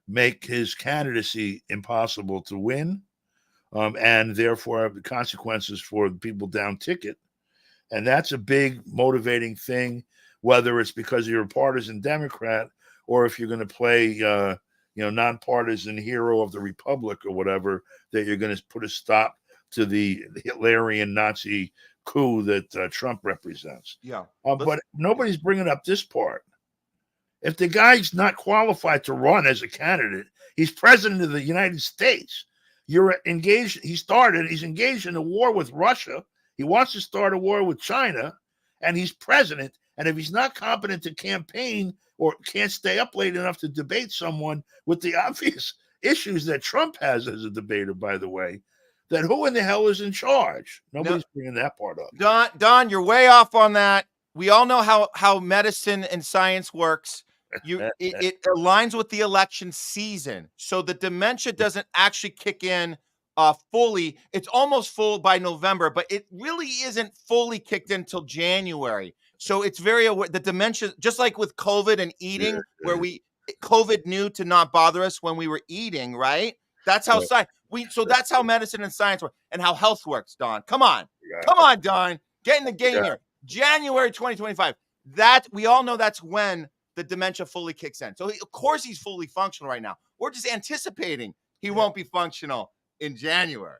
B: make his candidacy impossible to win, and therefore have the consequences for the people down ticket. And that's a big motivating thing, whether it's because you're a partisan Democrat or if you're going to play, nonpartisan hero of the republic or whatever, that you're going to put a stop to the Hitlerian Nazi coup that Trump represents.
A: Yeah.
B: But nobody's bringing up this part. If the guy's not qualified to run as a candidate, he's president of the United States. He's engaged in a war with Russia. He wants to start a war with China, and he's president. And if he's not competent to campaign or can't stay up late enough to debate someone with the obvious issues that Trump has as a debater, by the way, then who in the hell is in charge? Nobody's bringing that part up.
A: Don, you're way off on that. We all know how medicine and science works. It aligns with the election season. So the dementia doesn't actually kick in fully. It's almost full by November, but it really isn't fully kicked in until January. So it's very aware. The dementia, just like with COVID and eating, where COVID knew to not bother us when we were eating, right? That's how that's how medicine and science work, and how health works, Don. Come on, Don. Get in the game here. January 2025. That we all know that's when the dementia fully kicks in. So of course he's fully functional right now. We're just anticipating he won't be functional in January.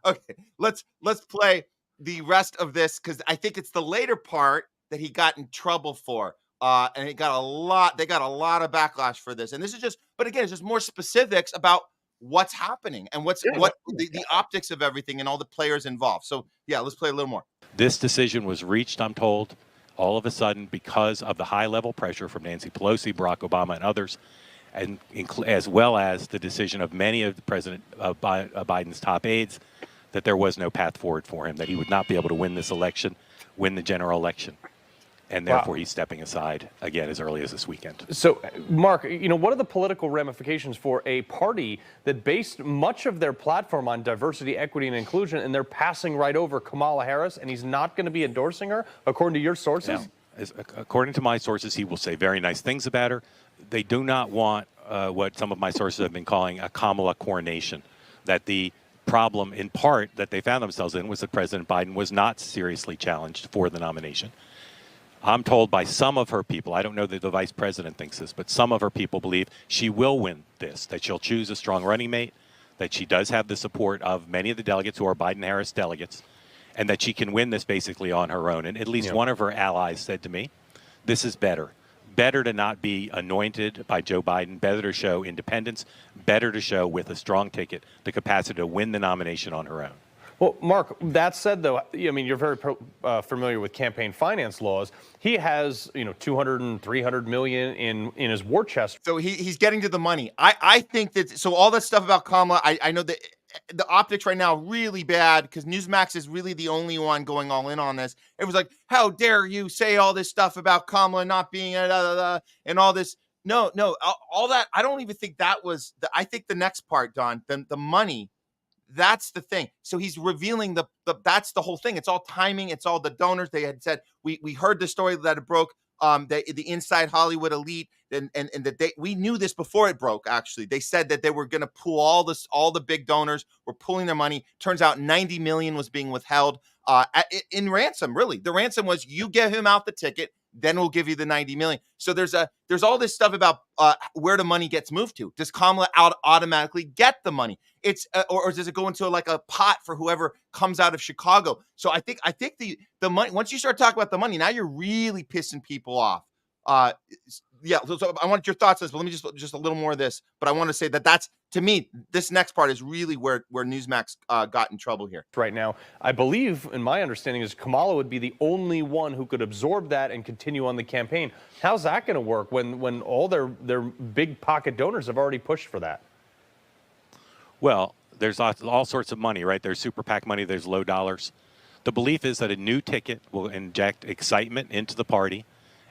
A: Okay, let's play the rest of this, because I think it's the later part that he got in trouble for. And they got a lot of backlash for this. And this is but again, it's just more specifics about what's happening and what the optics of everything and all the players involved. So yeah, let's play a little more.
I: This decision was reached, I'm told, all of a sudden because of the high-level pressure from Nancy Pelosi, Barack Obama, and others, and as well as the decision of many of President Biden's top aides that there was no path forward for him, that he would not be able to win this election, win the general election. And therefore, he's stepping aside again as early as this weekend.
J: So, Mark, what are the political ramifications for a party that based much of their platform on diversity, equity, and inclusion, and they're passing right over Kamala Harris, and he's not going to be endorsing her, according to your sources?
I: According to my sources, he will say very nice things about her. They do not want what some of my sources have been calling a Kamala coronation, that the problem, in part, that they found themselves in was that President Biden was not seriously challenged for the nomination. I'm told by some of her people, I don't know that the vice president thinks this, but some of her people believe she will win this, that she'll choose a strong running mate, that she does have the support of many of the delegates who are Biden-Harris delegates, and that she can win this basically on her own. And at least one of her allies said to me, this is better. Better to not be anointed by Joe Biden, better to show independence, better to show with a strong ticket the capacity to win the nomination on her own.
J: Well, Mark, that said, though, you're very familiar with campaign finance laws. He has, 200 and 300 million in his war chest.
A: So he's getting to the money. I think that, so all that stuff about Kamala, I know that the optics right now really bad because Newsmax is really the only one going all in on this. It was like, how dare you say all this stuff about Kamala not being and all this. No, all that. I don't even think that was I think the next part, Don, the money, That's the thing. So he's revealing that's the whole thing. It's all timing. It's all the donors. They had said we heard the story that it broke. The inside Hollywood elite and that we knew this before it broke. Actually, they said that they were going to pool all the big donors were pooling their money. Turns out 90 million was being withheld in ransom. Really, the ransom was you give him out the ticket, then we'll give you the 90 million. So there's all this stuff about where the money gets moved to. Does Kamala automatically get the money? It's or does it go into like a pot for whoever comes out of Chicago? So I think the money, once you start talking about the money, now you're really pissing people off. Yeah, so I want your thoughts on this, but let me just a little more of this. But I want to say that's, to me, this next part is really where Newsmax got in trouble here.
J: Right now, I believe, and my understanding is Kamala would be the only one who could absorb that and continue on the campaign. How's that going to work when all their big pocket donors have already pushed for that?
I: Well, there's all sorts of money, right? There's super PAC money, there's low dollars. The belief is that a new ticket will inject excitement into the party,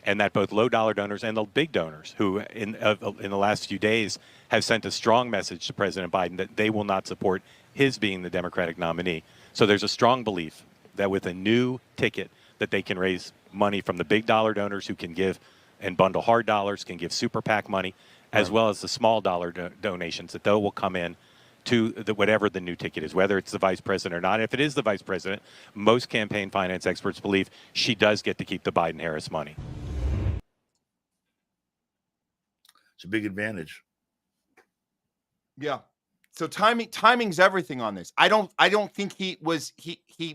I: and that both low dollar donors and the big donors who in the last few days have sent a strong message to President Biden that they will not support his being the Democratic nominee. So there's a strong belief that with a new ticket that they can raise money from the big dollar donors who can give and bundle hard dollars, can give super PAC money, as well as the small dollar donations that will come in to whatever the new ticket is, whether it's the vice president or not. If it is the vice president, most campaign finance experts believe she does get to keep the Biden-Harris money.
B: It's a big advantage.
A: Yeah. So timing's everything on this. I don't think he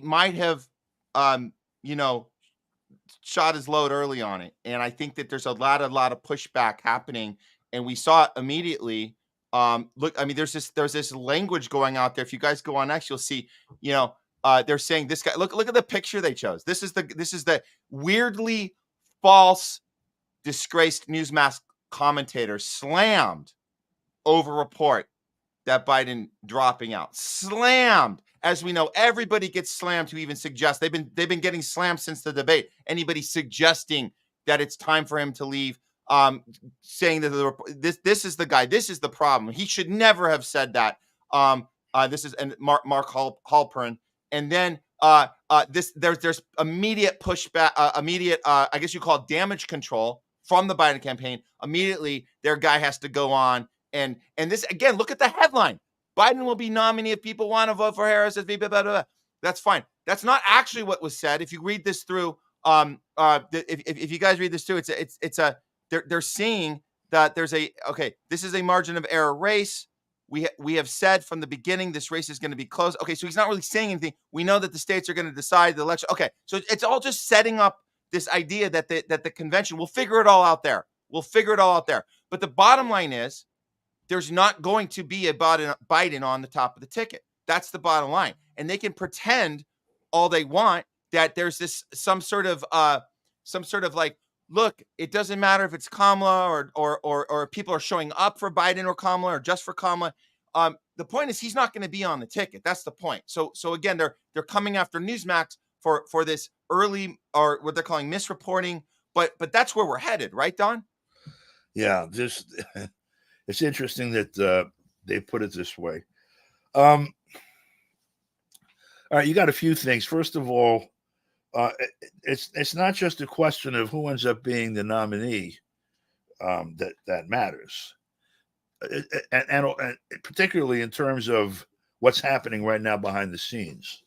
A: might have shot his load early on it. And I think that there's a lot of pushback happening. And we saw it immediately. Look, I mean, there's this language going out there. If you guys go on X, you'll see, they're saying this guy, look at the picture they chose. This is the weirdly false, disgraced Newsmax commentator slammed over report that Biden dropping out. Slammed. As we know, everybody gets slammed who even suggests they've been getting slammed since the debate. Anybody suggesting that it's time for him to leave, saying that this is the guy, this is the problem. He should never have said that. This is Mark Halperin, and then there's immediate pushback, I guess you call it damage control from the Biden campaign. Immediately, their guy has to go on and this again. Look at the headline: Biden will be nominee if people want to vote for Harris. That's fine. That's not actually what was said. If you read this through, if you guys read this through, they're saying that this is a margin of error race. We have said from the beginning this race is going to be close. Okay, so he's not really saying anything. We know that the states are going to decide the election. Okay, so it's all just setting up this idea that the convention will figure it all out there. We'll figure it all out there. But the bottom line is there's not going to be a Biden on the top of the ticket. That's the bottom line. And they can pretend all they want that there's this some sort of like, look, it doesn't matter if it's Kamala or people are showing up for Biden or Kamala or just for Kamala. The point is he's not going to be on the ticket. That's the point. So again, they're coming after Newsmax for this early, or what they're calling misreporting. But that's where we're headed, right, Don?
B: Yeah, it's interesting that they put it this way. All right, you got a few things. First of all, it's not just a question of who ends up being the nominee that matters, and particularly in terms of what's happening right now behind the scenes.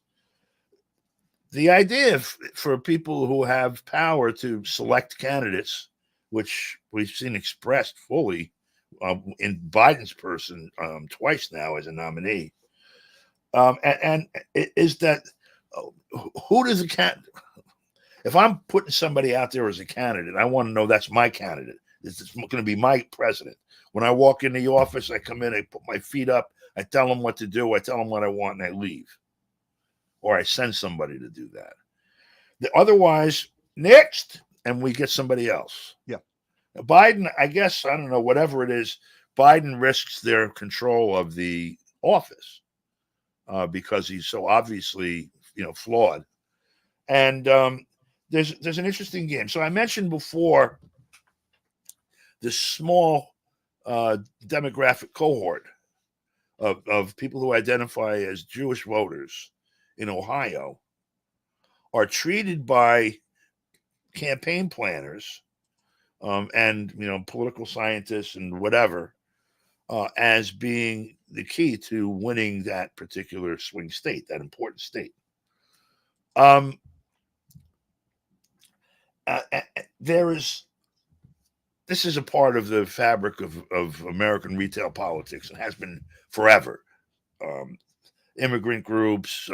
B: The idea for people who have power to select candidates, which we've seen expressed fully in Biden's person twice now as a nominee, and is that who does if I'm putting somebody out there as a candidate, I want to know that's my candidate. This is going to be my president. When I walk in the office, I come in, I put my feet up, I tell them what to do, I tell them what I want, and I leave. Or I send somebody to do that. Otherwise, next, and we get somebody else.
A: Yeah.
B: Now, Biden, I guess, I don't know, whatever it is, Biden risks their control of the office because he's so obviously, flawed. And there's an interesting game. So I mentioned before this small demographic cohort of people who identify as Jewish voters in Ohio are treated by campaign planners and political scientists and whatever as being the key to winning that particular swing state, that important state. There is this is a part of the fabric of American retail politics and has been forever. Immigrant groups,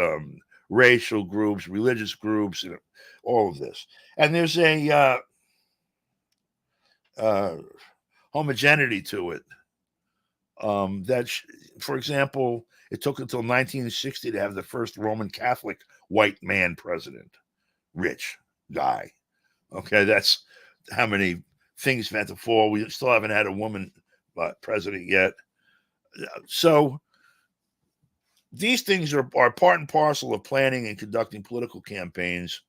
B: racial groups, religious groups, all of this. And there's a homogeneity to it. For example, it took until 1960 to have the first Roman Catholic white man president, rich guy. Okay, that's how many things have had to fall. We still haven't had a woman president yet. So these things are part and parcel of planning and conducting political campaigns.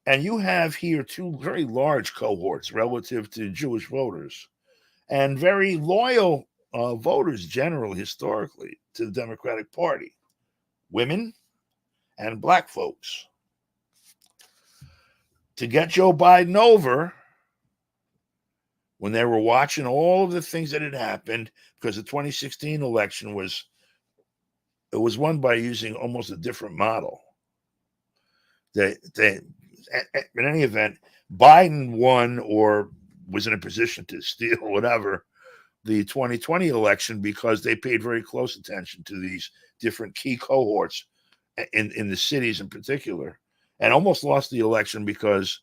B: And you have here two very large cohorts relative to Jewish voters and very loyal voters generally, historically, to the Democratic Party, women and black folks. To get Joe Biden over, when they were watching all of the things that had happened, because the 2016 election was won by using almost a different model. In any event, Biden won or was in a position to steal whatever the 2020 election because they paid very close attention to these different key cohorts in the cities in particular, and almost lost the election because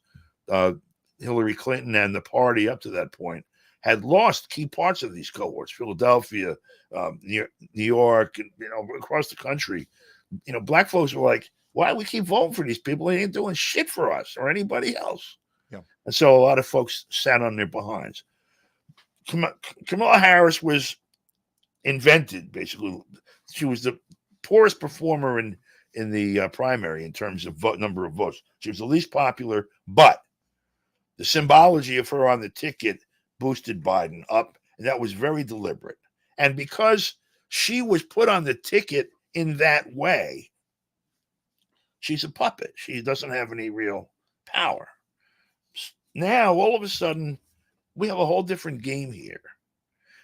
B: Hillary Clinton and the party up to that point had lost key parts of these cohorts, Philadelphia, New York, and across the country. Black folks were like, why do we keep voting for these people? They ain't doing shit for us or anybody else.
A: Yeah.
B: And so a lot of folks sat on their behinds. Kamala Harris was invented, basically. She was the poorest performer in the primary in terms of number of votes. She was the least popular, but the symbology of her on the ticket boosted Biden up, and that was very deliberate. And because she was put on the ticket in that way, she's a puppet. She doesn't have any real power. Now, all of a sudden, we have a whole different game here.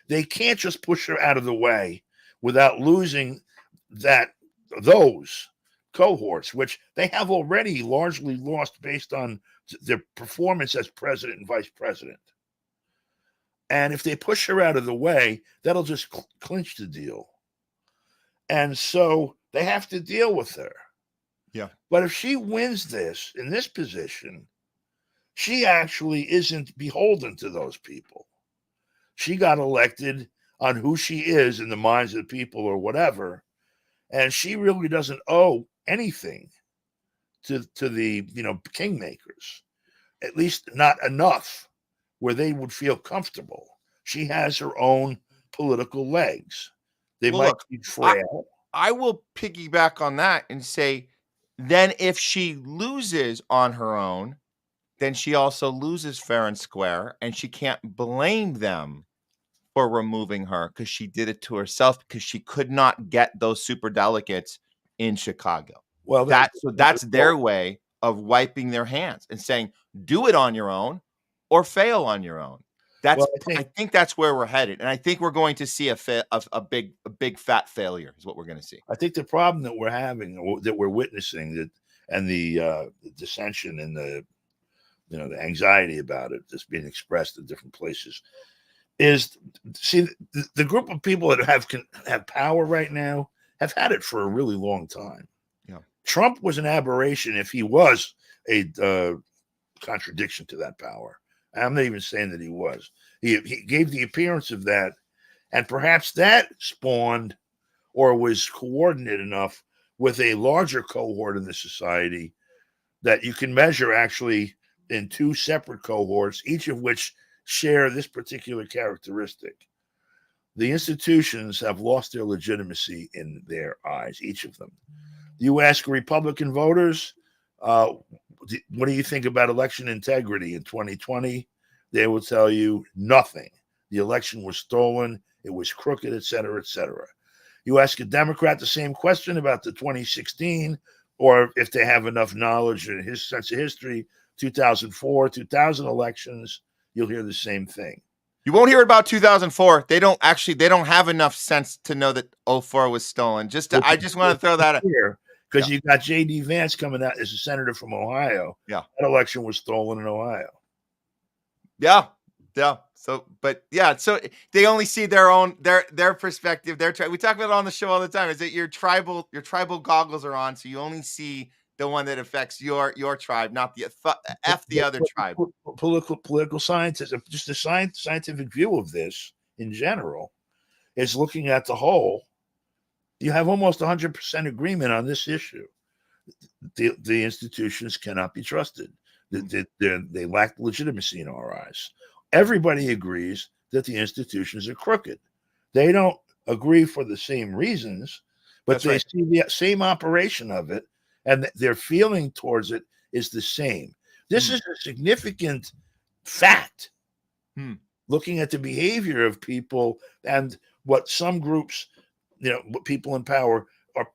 B: They can't just push her out of the way without losing those cohorts, which they have already largely lost based on their performance as president and vice president. And if they push her out of the way, that'll just clinch the deal. And so they have to deal with her.
A: Yeah.
B: But if she wins this in this position, she actually isn't beholden to those people. She got elected on who she is in the minds of the people or whatever. And she really doesn't owe anything to the kingmakers, at least not enough where they would feel comfortable. She has her own political legs. They might be frail.
A: I will piggyback on that and say, then if she loses on her own, then she also loses fair and square, and she can't blame them for removing her because she did it to herself because she could not get those super delegates in Chicago.
B: Well,
A: that's their way of wiping their hands and saying, do it on your own or fail on your own. I think that's where we're headed, and I think we're going to see a big fat failure is what we're going to see.
B: I think the problem that we're having, that we're witnessing, and the dissension and the anxiety about it that's being expressed in different places, is the group of people that have power right now have had it for a really long time.
A: Yeah,
B: Trump was an aberration if he was a contradiction to that power. I'm not even saying that he was. He gave the appearance of that, and perhaps that spawned or was coordinated enough with a larger cohort in the society that you can measure actually in two separate cohorts, each of which share this particular characteristic. The institutions have lost their legitimacy in their eyes, each of them. You ask Republican voters, what do you think about election integrity in 2020? They will tell you nothing. The election was stolen. It was crooked, et cetera, et cetera. You ask a Democrat the same question about the 2016, or if they have enough knowledge and his sense of history, 2004, 2000 elections, you'll hear the same thing.
A: You won't hear about 2004. They don't have enough sense to know that '04 was stolen. I just want to throw that
B: here because you got J.D. Vance coming out as a senator from Ohio.
A: Yeah.
B: That election was stolen in Ohio.
A: Yeah. So they only see their own their perspective. We talk about it on the show all the time. Is that your tribal goggles are on, so you only see the one that affects your tribe, not the other tribe.
B: Political scientists, just a scientific view of this in general, is looking at the whole. You have almost 100% agreement on this issue. The institutions cannot be trusted. They lack legitimacy in our eyes. Everybody agrees that the institutions are crooked. They don't agree for the same reasons, but they see the same operation of it, and their feeling towards it is the same. This is a significant fact. Looking at the behavior of people and what some groups, people in power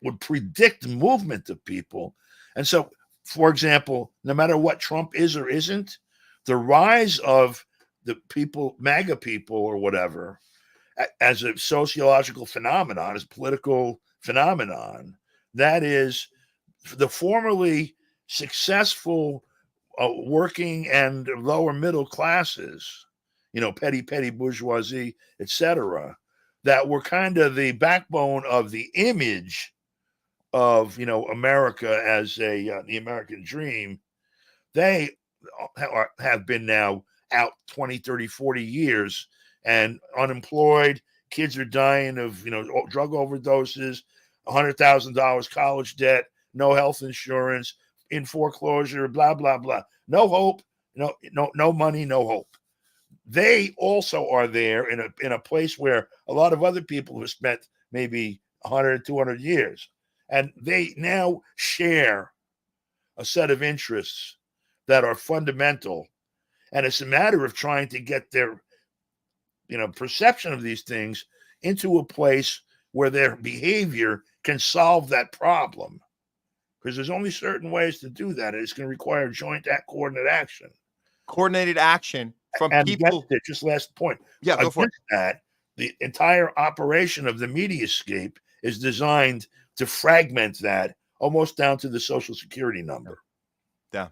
B: would predict movement of people. And so, for example, no matter what Trump is or isn't, the rise of the people, MAGA people or whatever, as a sociological phenomenon, as a political phenomenon, that is the formerly successful working and lower middle classes, petty bourgeoisie, etc., that were kind of the backbone of the image of America as the American dream. They have been now out 20, 30, 40 years and unemployed. Kids are dying of drug overdoses, $100,000 college debt, no health insurance, in foreclosure, blah blah blah. No hope, no money, no hope. They also are there in a place where a lot of other people have spent maybe 100, 200 years, and they now share a set of interests that are fundamental. And it's a matter of trying to get their, perception of these things into a place where their behavior can solve that problem. Because there's only certain ways to do that. It's going to require joint coordinated action.
A: Coordinated action from people.
B: Just last point.
A: Yeah, go for it.
B: That, the entire operation of the mediascape is designed to fragment that almost down to the Social Security number.
A: Yeah.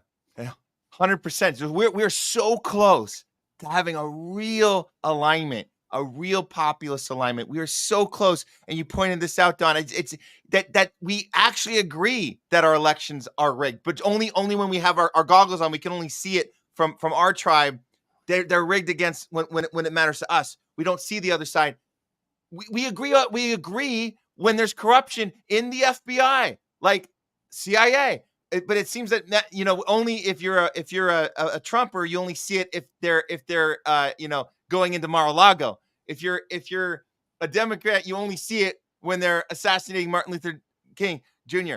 A: 100%. We're so close to having a real alignment, a real populist alignment. We are so close. And you pointed this out, Don. It's that we actually agree that our elections are rigged, but only when we have our goggles on. We can only see it from our tribe. They're rigged against when it matters to us. We don't see the other side. We agree when there's corruption in the FBI, like CIA. But it seems that only if you're a Trumper, you only see it if they're going into Mar-a-Lago. If you're a Democrat, you only see it when they're assassinating Martin Luther King Jr.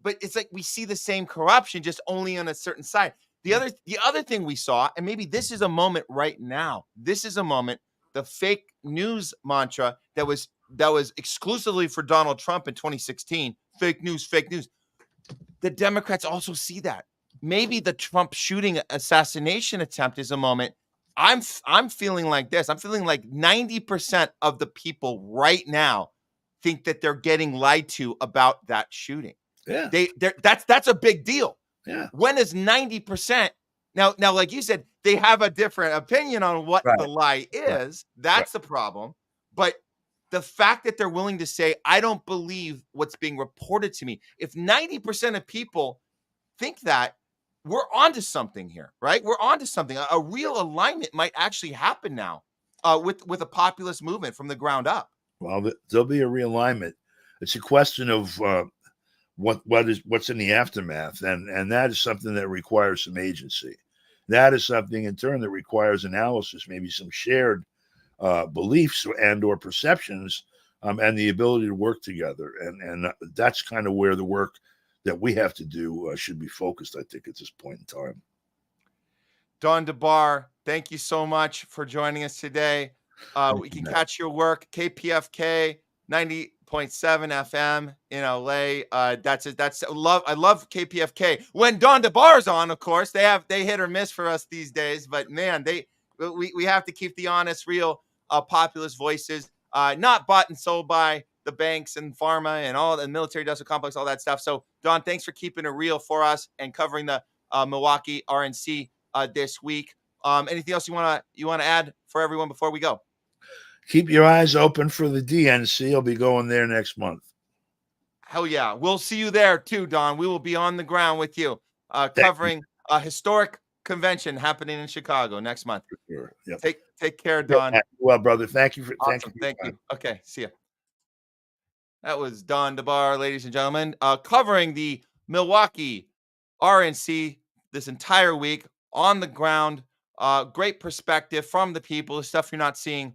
A: But it's like we see the same corruption, just only on a certain side. The other thing we saw, and maybe this is a moment right now. This is a moment. The fake news mantra that was exclusively for Donald Trump in 2016. Fake news. The Democrats also see that. Maybe the Trump shooting assassination attempt is a moment. I'm feeling like this. I'm feeling like 90% of the people right now think that they're getting lied to about that shooting.
B: Yeah.
A: That's a big deal.
B: Yeah.
A: When is 90%? Now, like you said, they have a different opinion on what the lie is. That's the problem. But the fact that they're willing to say, I don't believe what's being reported to me. If 90% of people think that, we're onto something here, right? We're onto something. A real alignment might actually happen now with a populist movement from the ground up.
B: Well, there'll be a realignment. It's a question of what's in the aftermath, and that is something that requires some agency. That is something in turn that requires analysis, maybe some shared beliefs and or perceptions, and the ability to work together. And that's kind of where the work that we have to do should be focused, I think, at this point in time.
A: Don DeBar, thank you so much for joining us today. We can catch your work, KPFK 90.7 98.7 FM in LA. That's it. I love KPFK. When Don DeBar's on, of course, they hit or miss for us these days. But man, we have to keep the honest, real, populist voices, not bought and sold by the banks and pharma and all the military industrial complex, all that stuff. So Don, thanks for keeping it real for us and covering the Milwaukee RNC this week. Anything else you want to add for everyone before we go?
B: Keep your eyes open for the DNC. I'll be going there next month.
A: Hell yeah. We'll see you there too, Don. We will be on the ground with you, covering a historic convention happening in Chicago next month.
B: Sure. Yep.
A: Take care, Don.
B: Well, brother, thank you.
A: Awesome. Thank you. Okay, see ya. That was Don DeBar, ladies and gentlemen, covering the Milwaukee RNC this entire week on the ground. Great perspective from the people, the stuff you're not seeing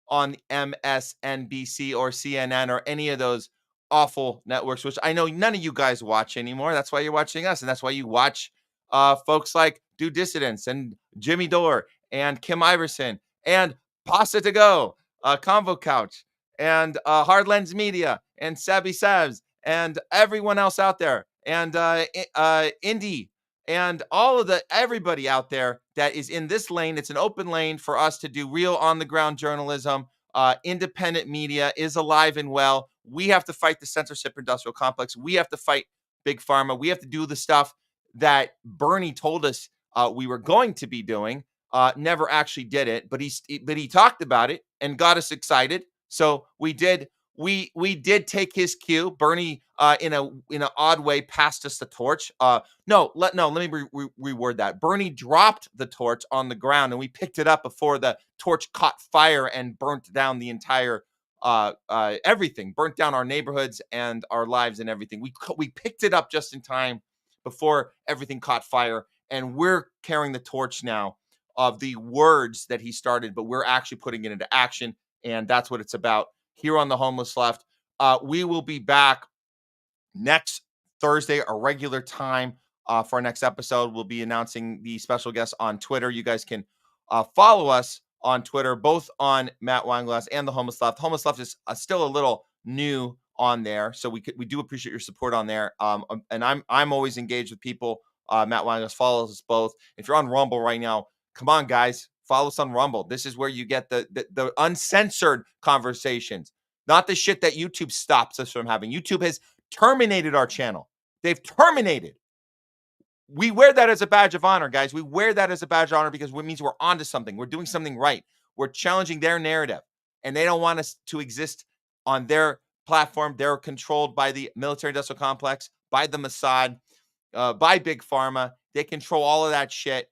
A: on MSNBC or CNN or any of those awful networks, which I know none of you guys watch anymore. That's why you're watching us, and that's why you watch folks like Do Dissidents and Jimmy Dore and Kim Iverson and Pasta to Go, Convo Couch, and Hard Lens Media and Sabby Sabs and everyone else out there, and Indy and all of everybody out there that is in this lane. It's an open lane for us to do real on the ground journalism. Independent media is alive and well. We have to fight the censorship industrial complex. We have to fight big pharma. We have to do the stuff that Bernie told us we were going to be doing. Never actually did it, but he talked about it and got us excited. So we did. We did take his cue. Bernie, in an odd way, passed us the torch. Let me reword that. Bernie dropped the torch on the ground, and we picked it up before the torch caught fire and burnt down the entire everything. Burnt down our neighborhoods and our lives and everything. We picked it up just in time before everything caught fire, and we're carrying the torch now of the words that he started, but we're actually putting it into action, and that's what it's about here on the Homeless Left. We will be back next Thursday, our regular time for our next episode. We'll be announcing the special guests on Twitter. You guys can follow us on Twitter, both on Matt Weinglass and the Homeless Left. Homeless Left is still a little new on there, so we do appreciate your support on there. And I'm always engaged with people. Matt Weinglass follows us both. If you're on Rumble right now, come on, guys. Follow us on Rumble. This is where you get the uncensored conversations, not the shit that YouTube stops us from having. YouTube has terminated our channel. They've terminated. We wear that as a badge of honor, guys. We wear that as a badge of honor because it means we're onto something. We're doing something right. We're challenging their narrative, and they don't want us to exist on their platform. They're controlled by the military-industrial complex, by the Mossad, by Big Pharma. They control all of that shit.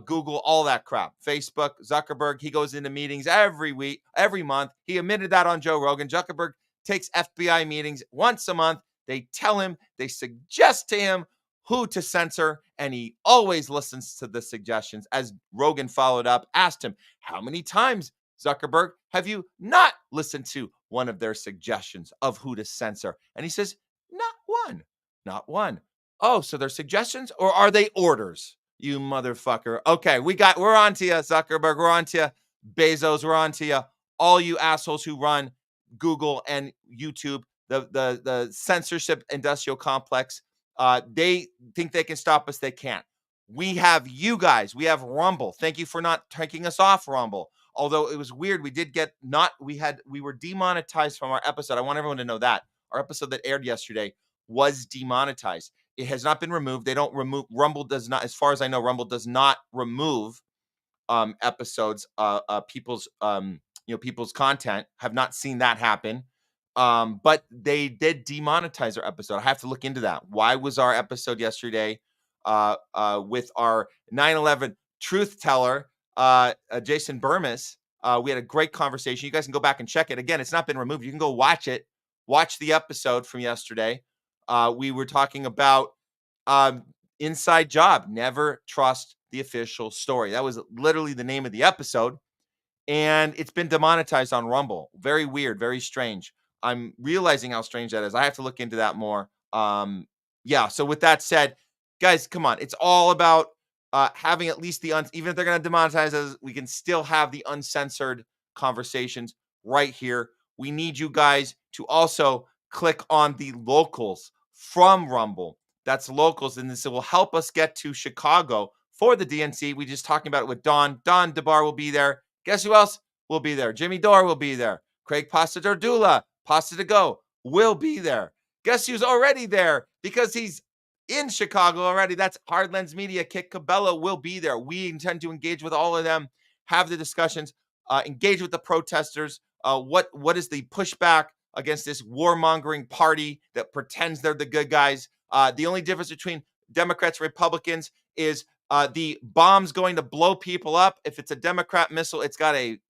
A: Google, all that crap. Facebook, Zuckerberg, he goes into meetings every week, every month. He admitted that on Joe Rogan. Zuckerberg takes FBI meetings once a month. They tell him, they suggest to him who to censor, and he always listens to the suggestions. As Rogan followed up, asked him, how many times, Zuckerberg, have you not listened to one of their suggestions of who to censor? And he says, not one. Oh, so they're suggestions or are they orders? You motherfucker. Okay, we're on to you, Zuckerberg. We're on to you, Bezos. We're on to you, all you assholes who run Google and YouTube, the censorship industrial complex. They think they can stop us. They can't. We have you guys. We have Rumble. Thank you for not taking us off Rumble. Although it was weird, we were demonetized from our episode. I want everyone to know that our episode that aired yesterday was demonetized. It has not been removed. They don't remove. Rumble does not, as far as I know, Rumble does not remove episodes, people's people's content. Have not seen that happen. But they did demonetize our episode. I have to look into that. Why was our episode yesterday with our 9/11 truth teller, Jason Burmis? We had a great conversation. You guys can go back and check it. Again, it's not been removed. You can go watch it. Watch the episode from yesterday. We were talking about inside job. Never trust the official story. That was literally the name of the episode. And it's been demonetized on Rumble. Very weird, very strange. I'm realizing how strange that is. I have to look into that more. So with that said, guys, come on. It's all about having at least even if they're going to demonetize us, we can still have the uncensored conversations right here we need you guys to also click on the locals from Rumble. That's locals, and this will help us get to Chicago for the DNC. We just talking about it with Don. Don DeBar will be there. Guess who else will be there? Jimmy Dore will be there. Craig Pasta to Go, will be there. Guess who's already there because he's in Chicago already? That's Hardlands Media. Kit Cabello will be there. We intend to engage with all of them, have the discussions, engage with the protesters. What is the pushback against this warmongering party that pretends they're the good guys? The only difference between Democrats and Republicans is the bomb's going to blow people up. If it's a Democrat missile, it's got a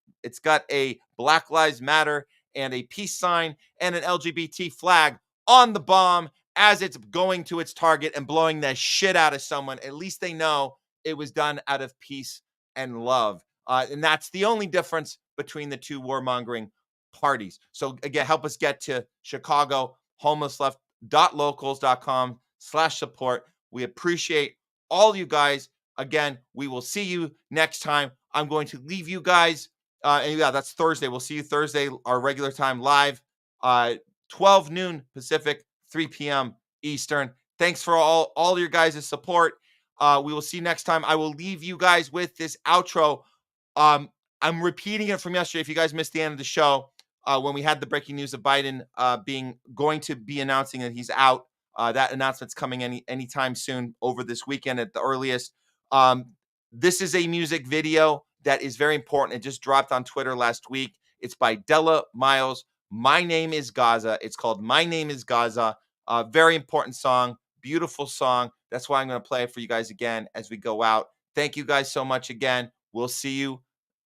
A: Black Lives Matter and a peace sign and an LGBT flag on the bomb as it's going to its target and blowing the shit out of someone. At least they know it was done out of peace and love. And that's the only difference between the two warmongering parties. So again, help us get to Chicago, homelessleft.locals.com/support. We appreciate all you guys. Again, we will see you next time. I'm going to leave you guys. And yeah, that's Thursday. We'll see you Thursday, our regular time live, 12 noon Pacific, 3 p.m. Eastern. Thanks for all your guys' support. We will see you next time. I will leave you guys with this outro. I'm repeating it from yesterday. If you guys missed the end of the show, when we had the breaking news of Biden going to be announcing that he's out, that announcement's coming anytime soon, over this weekend at the earliest. This is a music video that is very important. It just dropped on Twitter last week. It's by Della Miles. My Name is Gaza. It's called My Name is Gaza. Very important song. Beautiful song. That's why I'm going to play it for you guys again as we go out. Thank you guys so much again. We'll see you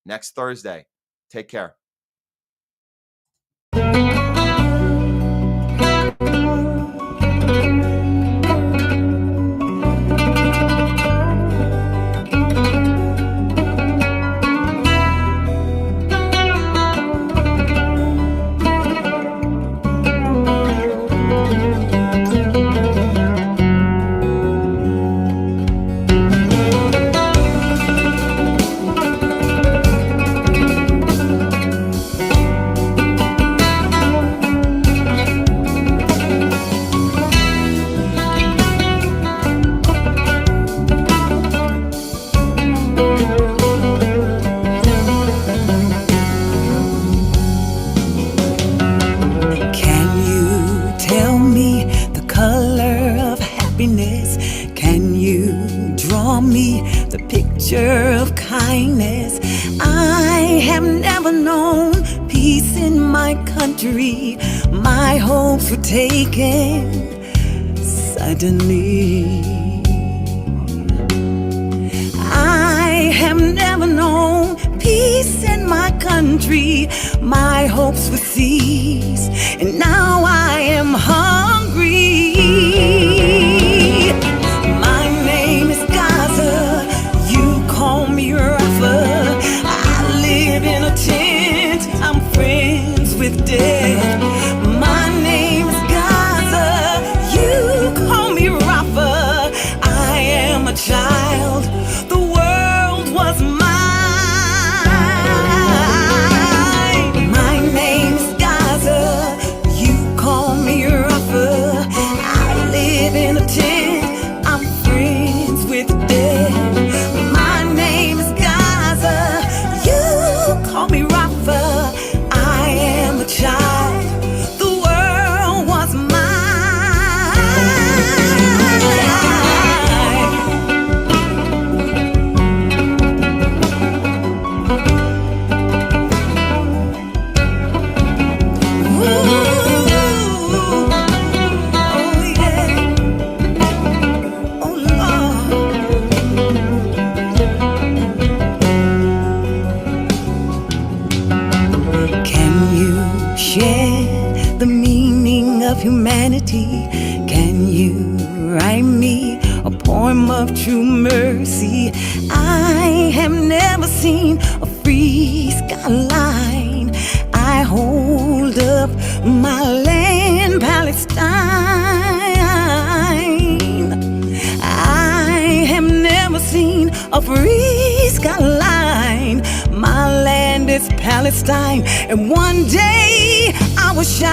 A: next Thursday. Take care.
K: Of kindness. I have never known peace in my country. My hopes were taken suddenly. I have never known peace in my country. My hopes were seized, and now I am hungry. My name is Gaza. Call me rougher. I live in a tent. I'm friends with death. My name is Gaza. You call me rougher. I am a child. The world was mine. My name is Gaza. You call me rougher. I live in a tent. I'm friends with death. Call me rougher, I am a child, the world was mine. Share the meaning of humanity. Can you write me a poem of true mercy? I have never seen a free skyline. I hold up my land, Palestine. I have never seen a free skyline. My land is Palestine, and one day I will shine.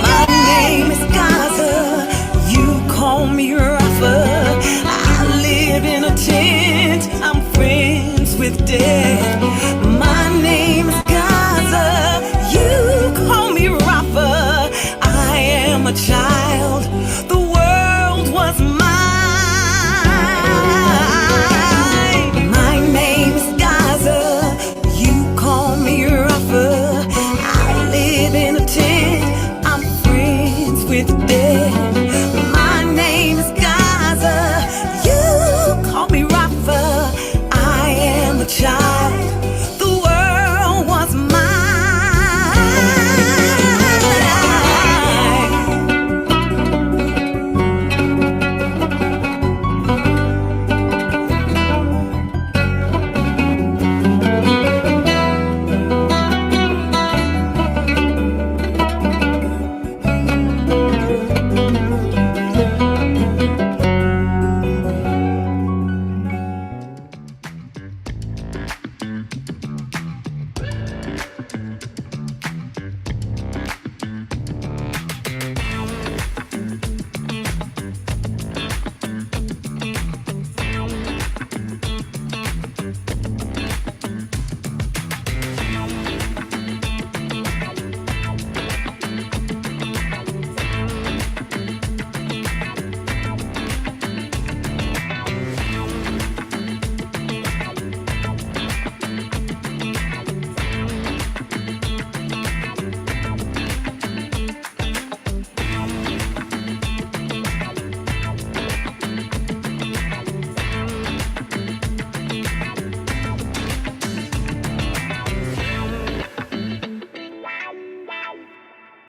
K: My name is Gaza, you call me Rafa. I live in a tent, I'm friends with death.